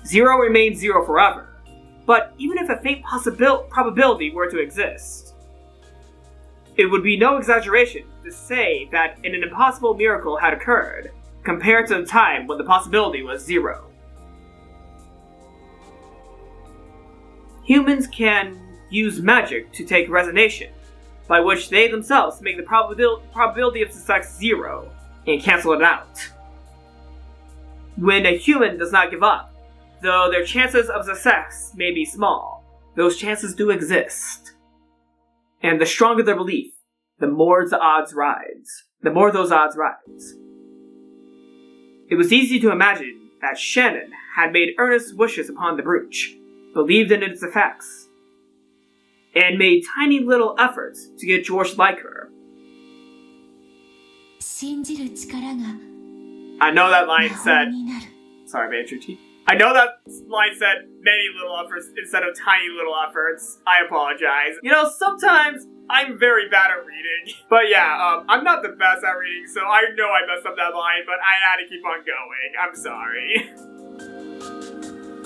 Zero remains zero forever. But even if a faint probability were to exist, it would be no exaggeration to say that an impossible miracle had occurred, compared to the time when the possibility was zero. Humans can use magic to take resignation, by which they themselves make the probability of success zero, and cancel it out. When a human does not give up, though their chances of success may be small, those chances do exist. And the stronger their belief, the more the odds rise. the more those odds rise. It was easy to imagine that Shannon had made earnest wishes upon the brooch, believed in its effects, and made tiny little efforts to get George like her. 信じる力が I know that line 魔法 said, になる sorry, Beatrice. I know that line said many little efforts instead of tiny little efforts. I apologize. You know, sometimes I'm very bad at reading. But yeah, I'm not the best at reading, so I know I messed up that line, but I had to keep on going. I'm sorry.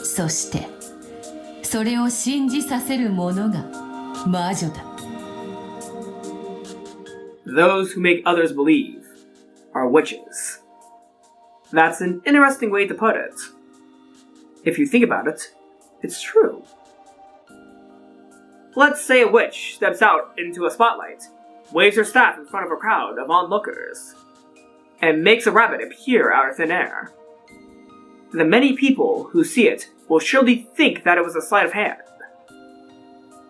そしてそれを信じさせる者が魔女だ。 Those who make others believe are witches. That's an interesting way to put it. If you think about it, it's true. Let's say a witch steps out into a spotlight, waves her staff in front of a crowd of onlookers, and makes a rabbit appear out of thin air. The many people who see it will surely think that it was a sleight of hand.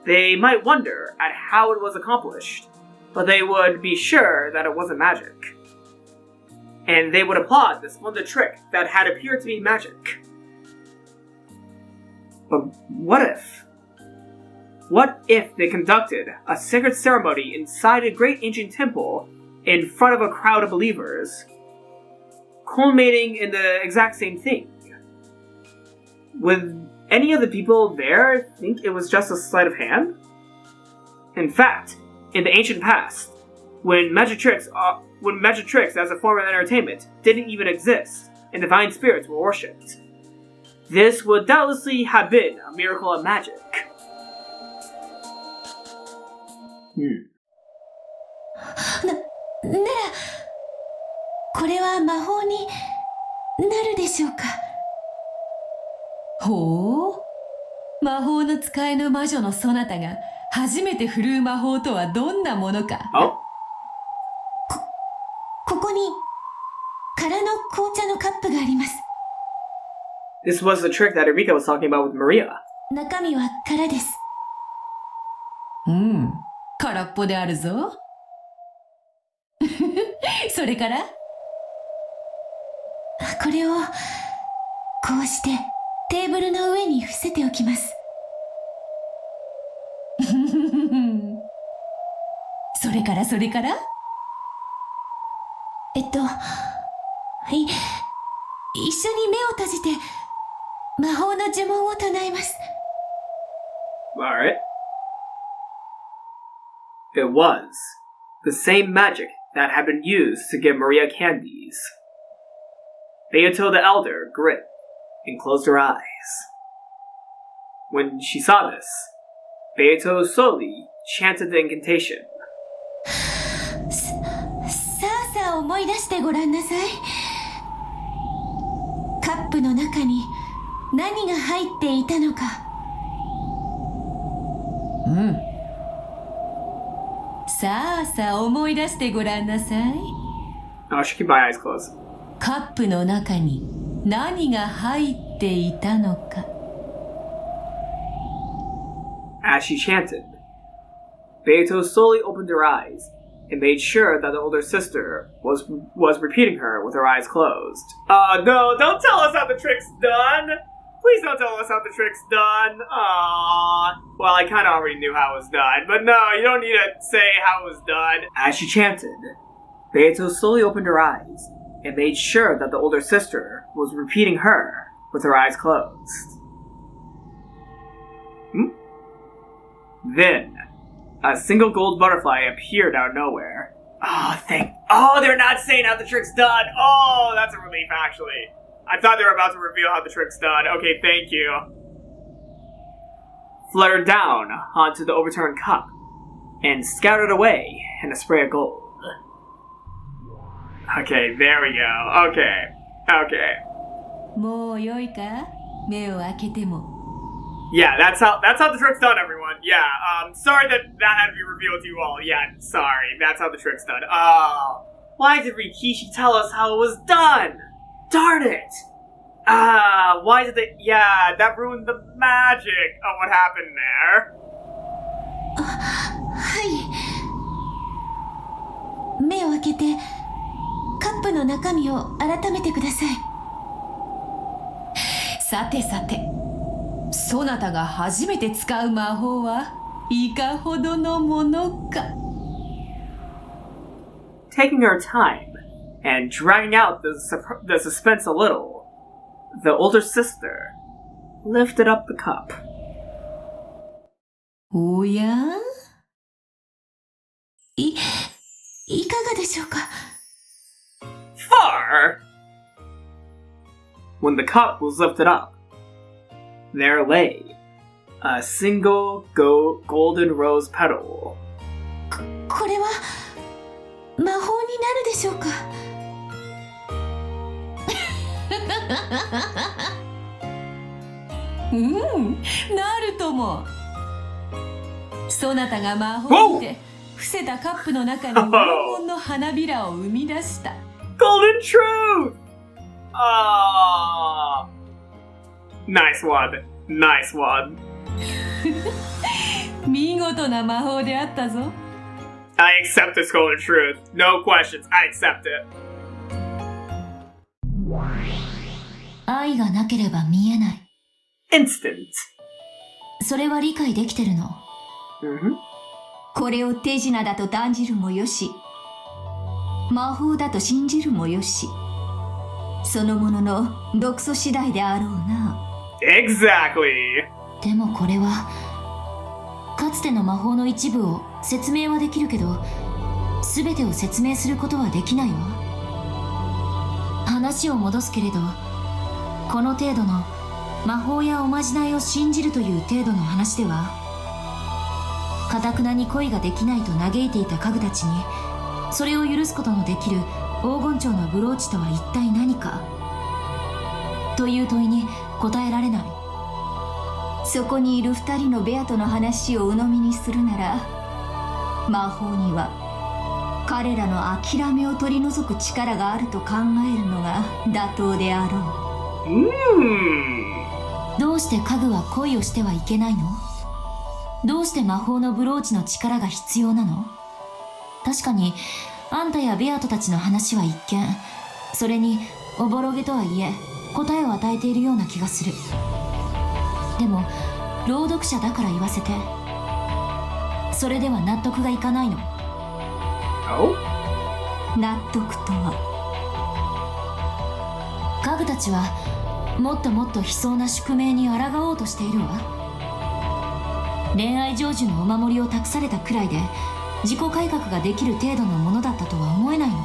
They might wonder at how it was accomplished, but they would be sure that it wasn't magic. And they would applaud this splendid trick that had appeared to be magic. But what if? What if they conducted a sacred ceremony inside a great ancient temple in front of a crowd of believers, culminating in the exact same thing? Would any of the people there think it was just a sleight of hand? In fact, in the ancient past, when magic tricks as a form of entertainment didn't even exist and divine spirits were worshipped, this would doubtlessly have been a miracle of magic. ならこれは魔法になるでしょうか。ほう、魔法の使いの魔女のそなたが初めて振るう魔法とはどんなものか。ここに空の紅茶のカップがあります。 This was the trick that Erika was talking about with Maria. 中身は空です。空っぽであるぞ。それからこれをこうしてテーブルの上に伏せておきます。それからそれからはい、一緒に目を閉じて魔法の呪文を唱えます。 Alright. It was the same magic that had been used to give Maria candies. Beato the Elder grinned and closed her eyes. When she saw this, Beato slowly chanted the incantation. さあさあ思い出してごらんなさい。カップの中に何が入っていたのか。さあさあ思い出してごらんなさい。 I should keep my eyes closed. カップの中に何が入っていたのか。 As she chanted, Beato slowly opened her eyes and made sure that the older sister was repeating her with her eyes closed. No, don't tell us how the trick's done! Please don't tell us how the trick's done. Aww. Well, I kind of already knew how it was done, but no, you don't need to say how it was done. As she chanted, Beato slowly opened her eyes and made sure that the older sister was repeating her with her eyes closed. Then, a single gold butterfly appeared out of nowhere. Oh, they're not saying how the trick's done. Oh, that's a relief, actually. I thought they were about to reveal how the trick's done. Okay, thank you. Fluttered down onto the overturned cup and scattered away in a spray of gold. Okay, there we go. Okay. もうよいか、目を開けても。 Yeah, that's how the trick's done, everyone. Yeah, sorry that had to be revealed to you all. Yeah, sorry, that's how the trick's done. Oh, why did Rikishi tell us how it was done? Darn it! Why did they... Yeah, that ruined the magic of what happened there. はい。目を開開けてカップの中身を改めてください。さてさて、そなたが初めて使う魔法はいかほどのものか。Taking her time and dragging out the suspense a little, the older sister lifted up the cup. おや？いかがでしょうか。 Far! When the cup was lifted up, there lay a single golden rose petal. これは魔法になるでしょうか。うん、なるとも。そなたが魔法で伏せたカップの中に黄金の花びらを生み出した。Golden truth! Ah, nice one, nice one. 見事な魔法であったぞ。I accept this golden truth. No questions. I accept it. 愛がなければ見えない。Instant. それは理解できてるの。Mm-hmm. これを手品だと断じるもよし、魔法だと信じるもよし、そのものの毒素次第であろうな。Exactly. でもこれはかつての魔法の一部を説明はできるけど、全てを説明することはできないわ。話を戻すけれど、この程度の魔法やおまじないを信じるという程度の話では、頑なに恋ができないと嘆いていた家具たちにそれを許すことのできる黄金蝶のブローチとは一体何かという問いに答えられない。そこにいる二人のベアとの話を鵜呑みにするなら、魔法には彼らの諦めを取り除く力があると考えるのが妥当であろう。どうして家具は恋をしてはいけないの？どうして魔法のブローチの力が必要なの？確かにあんたやベアトたちの話は一見、それにおぼろげとはいえ答えを与えているような気がする。でも朗読者だから言わせて、それでは納得がいかないの。納得とは。家具たちはもっともっと悲壮な宿命に抗おうとしているわ。恋愛成就のお守りを託されたくらいで自己改革ができる程度のものだったとは思えないの。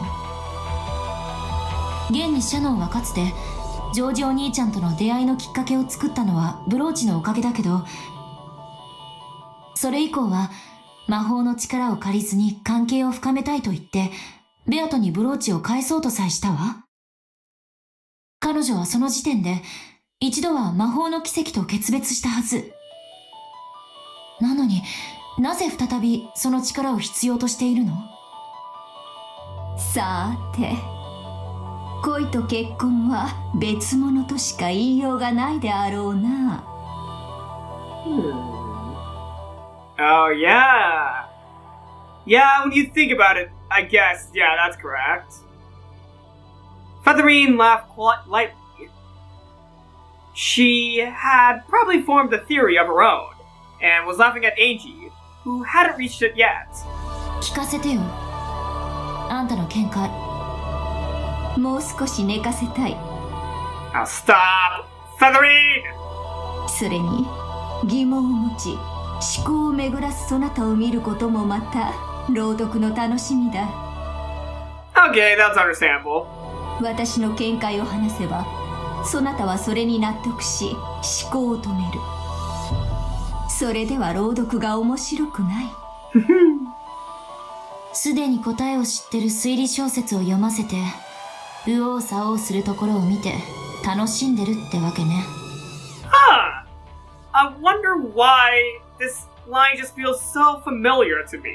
現にシャノンはかつてジョージお兄ちゃんとの出会いのきっかけを作ったのはブローチのおかげだけど、それ以降は魔法の力を借りずに関係を深めたいと言ってベアトにブローチを返そうとさえしたわ。彼女はその時点で一度は魔法の奇跡と決別したはず。なのになぜ再びその力を必要としているの？さて、恋と結婚は別物としか言いようがないであろうな。Oh, yeah. Yeah, when you think about it, I guess, yeah, that's correct. Featherine laughed quite lightly. She had probably formed a theory of her own, and was laughing at Angie, who hadn't reached it yet. 聞かせてよ、あんたの見解。もう少し寝かせたい。Now stop! Featherine! それに疑問を持ち思考を巡らすそなたを見ることもまた朗読の楽しみだ。 Okay, that's understandable. 私の見解を話せばそなたはそれに納得し思考を止める。それでは朗読が面白くない。すでに答えを知ってる推理小説を読ませて右往左往するところを見て楽しんでるってわけね。Huh. I wonder why this line just feels so familiar to me.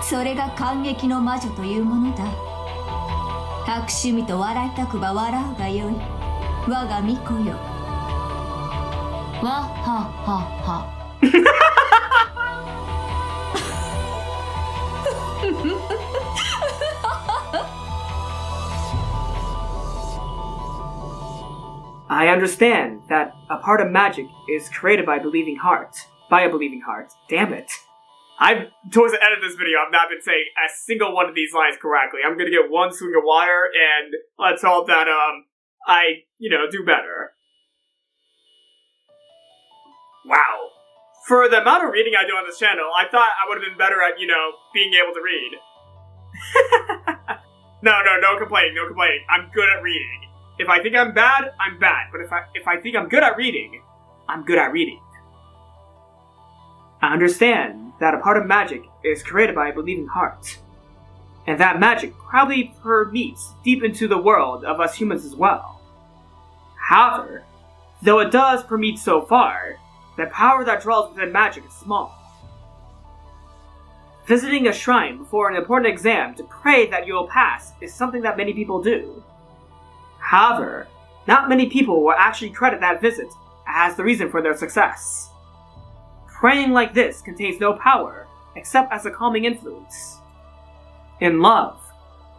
それが感激の魔女というものだ。悪趣味と笑いたくば笑うがよい。我が巫女よ。わははは。I understand that a part of magic is created by a believing heart. Damn it. Towards the end of this video, I've not been saying a single one of these lines correctly. I'm gonna get one swing of water, and let's hope that, I, do better. Wow. For the amount of reading I do on this channel, I thought I would have been better at, being able to read. No complaining. I'm good at reading. If I think I'm bad, I'm bad. But if I think I'm good at reading, I'm good at reading. I understand that a part of magic is created by a believing heart. And that magic probably permeates deep into the world of us humans as well. However, though it does permeate so far, the power that dwells within magic is small. Visiting a shrine before an important exam to pray that you'll pass is something that many people do. However, not many people will actually credit that visit as the reason for their success. Praying like this contains no power except as a calming influence. In love,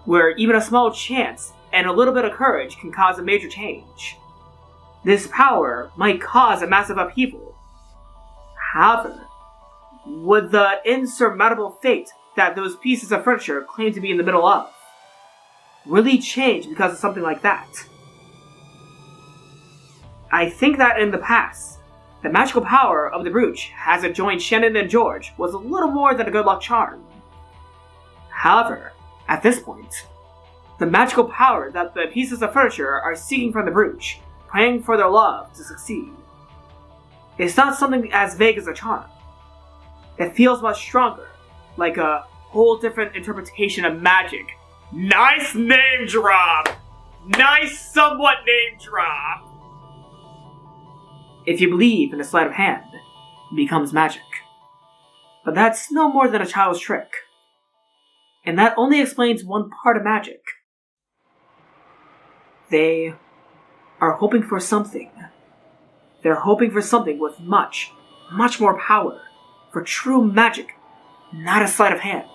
where even a small chance and a little bit of courage can cause a major change, this power might cause a massive upheaval. However, would the insurmountable fate that those pieces of furniture claim to be in the middle of really change because of something like that? I think that in the past, the magical power of the brooch as it joined Shannon and George was a little more than a good luck charm. However, at this point, the magical power that the pieces of furniture are seeking from the brooch, praying for their love to succeed, is not something as vague as a charm. It feels much stronger, like a whole different interpretation of magic. Nice name drop! Nice somewhat name drop! If you believe in a sleight of hand, it becomes magic. But that's no more than a child's trick. And that only explains one part of magic. They are hoping for something. They're hoping for something with much, much more power. For true magic, not a sleight of hand.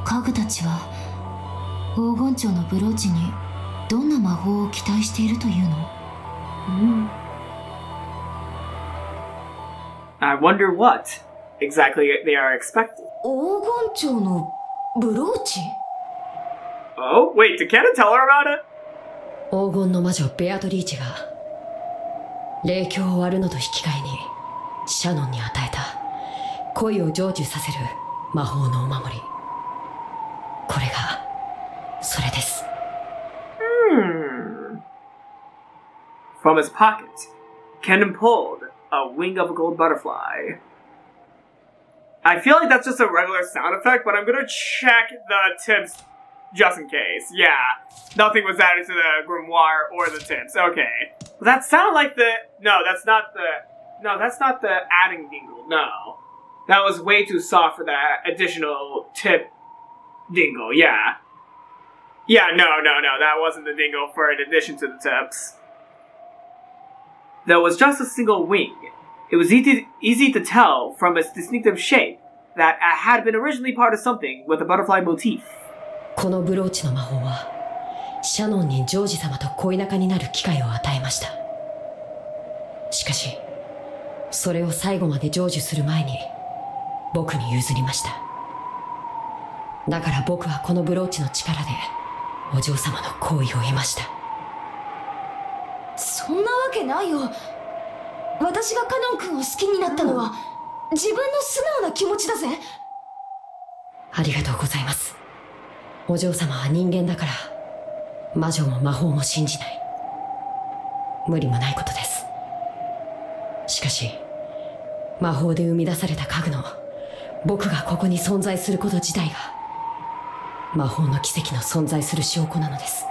家具たちは黄金蝶のブローチにどんな魔法を期待しているというの？ I wonder what exactly they are expecting. 黄金蝶のブローチ？ Oh, wait, did Cannon tell her about it? 黄金の魔女ベアトリーチェが霊境を割るのと引き換えにシャノンに与えた恋を成就させる魔法のお守り。これがそれです。From his pocket, Cannon pulled a wing of a gold butterfly. I feel like that's just a regular sound effect, but I'm gonna check the tips just in case. Yeah, nothing was added to the grimoire or the tips. Okay. That sounded like the... No, that's not the adding dingle. No. That was way too soft for that additional tip dingle. Yeah. Yeah, no. That wasn't the dingle for an addition to the tips. Though it was just a single wing, it was easy to tell from its distinctive shape that it had been originally part of something with a butterfly motif. このブローチの魔法はシャノンにジョージ様と恋仲になる機会を与えました。しかしそれを最後まで成就する前に僕に譲りました。だから僕はこのブローチの力でお嬢様の好意を得ました。そんなわけないよ。私がカノン君を好きになったのは自分の素直な気持ちだぜ。ありがとうございます。お嬢様は人間だから魔女も魔法も信じない。無理もないことです。しかし魔法で生み出された家具の僕がここに存在すること自体が魔法の奇跡の存在する証拠なのです。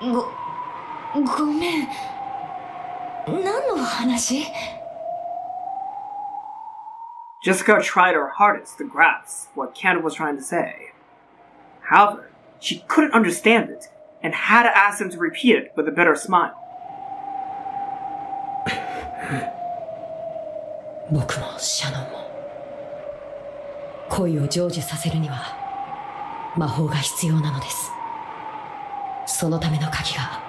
ごめん。何の話？ Jessica tried her hardest to grasp what Cannon was trying to say. However, she couldn't understand it and had to ask him to repeat it with a bitter smile. 僕もシャノンも恋を成就させるには魔法が必要なのです。そのための鍵が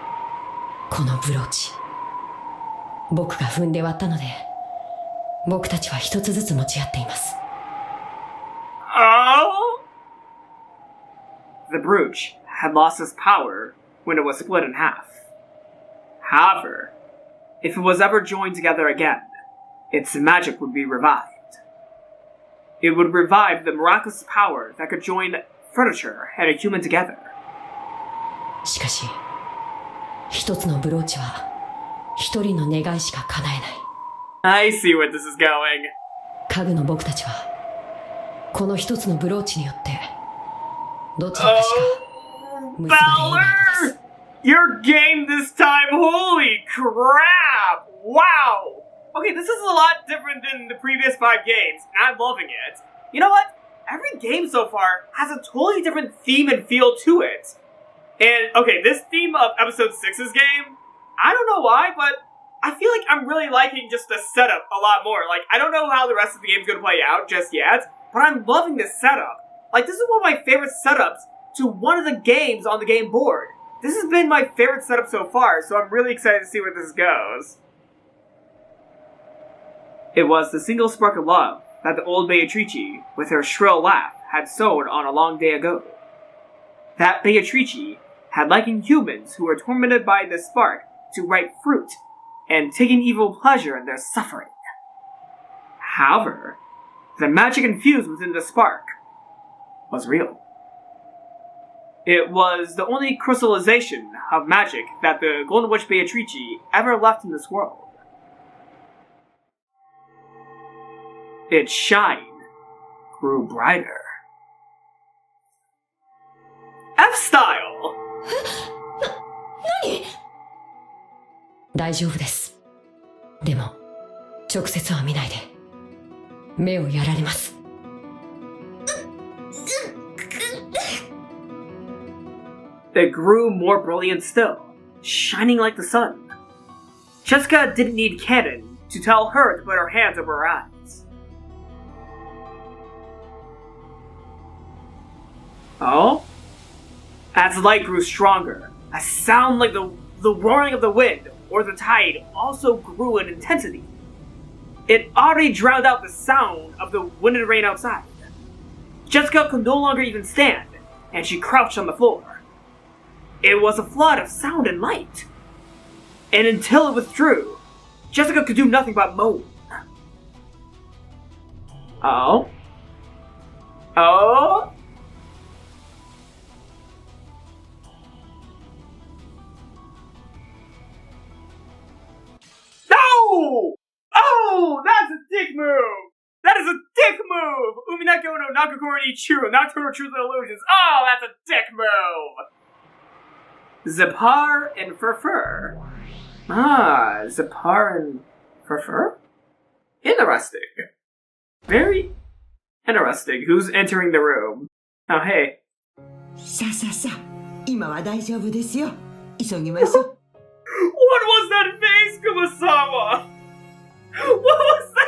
このブローチ。僕が踏んで割ったので、僕たちは一つずつ持ち合っています。Oh? The brooch had lost its power when it was split in half. However, if it was ever joined together again, its magic would be revived. It would revive the miraculous power that could join furniture and a human together. しかし、一つのブローチは一人の願いしか叶えない。I see where this is going. 家具の僕たちはこの一つのブローチによってどちらかしか結ばれないのです。Your game this time, holy crap! Wow! Okay, this is a lot different than the previous 5 games, and I'm loving it. You know what? Every game so far has a totally different theme and feel to it. And, okay, this theme of episode 6's game, I don't know why, but I feel like I'm really liking just the setup a lot more. Like, I don't know how the rest of the game's gonna play out just yet, but I'm loving this setup. Like, this is one of my favorite setups to one of the games on the game board. This has been my favorite setup so far, so I'm really excited to see where this goes. It was the single spark of love that the old Beatrice, with her shrill laugh, had sown on a long day ago. That Beatrice had likened humans who were tormented by this spark to ripe fruit, and taking evil pleasure in their suffering. However, the magic infused within the spark was real. It was the only crystallization of magic that the Golden Witch Beatrice ever left in this world. Its shine grew brighter. F-Style! 何？大丈夫です。でも直接は見ないで。目をやられます。It grew more brilliant still, shining like the sun. Jessica didn't need Cannon to tell her to put her hands over her eyes. Oh? As the light grew stronger, a sound like the roaring of the wind or the tide also grew in intensity. It already drowned out the sound of the wind and rain outside. Jessica could no longer even stand, and she crouched on the floor. It was a flood of sound and light. And until it withdrew, Jessica could do nothing but moan. Oh? Oh? No! Oh, that's a dick move! That is a dick move! Umineko no Nakakori ni Churu, Nocturnal Truth and Illusions. Oh, that's a dick move! Zipar and Furfur. Ah, Zipar and Furfur? Interesting. Very interesting. Who's entering the room? Oh, hey. さあさあさあ、今は大丈夫ですよ。急ぎましょう。What was that face, Kumasawa? What was that?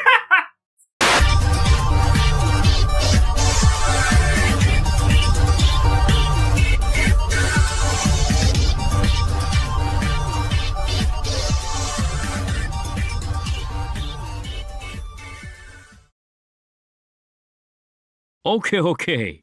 Okay.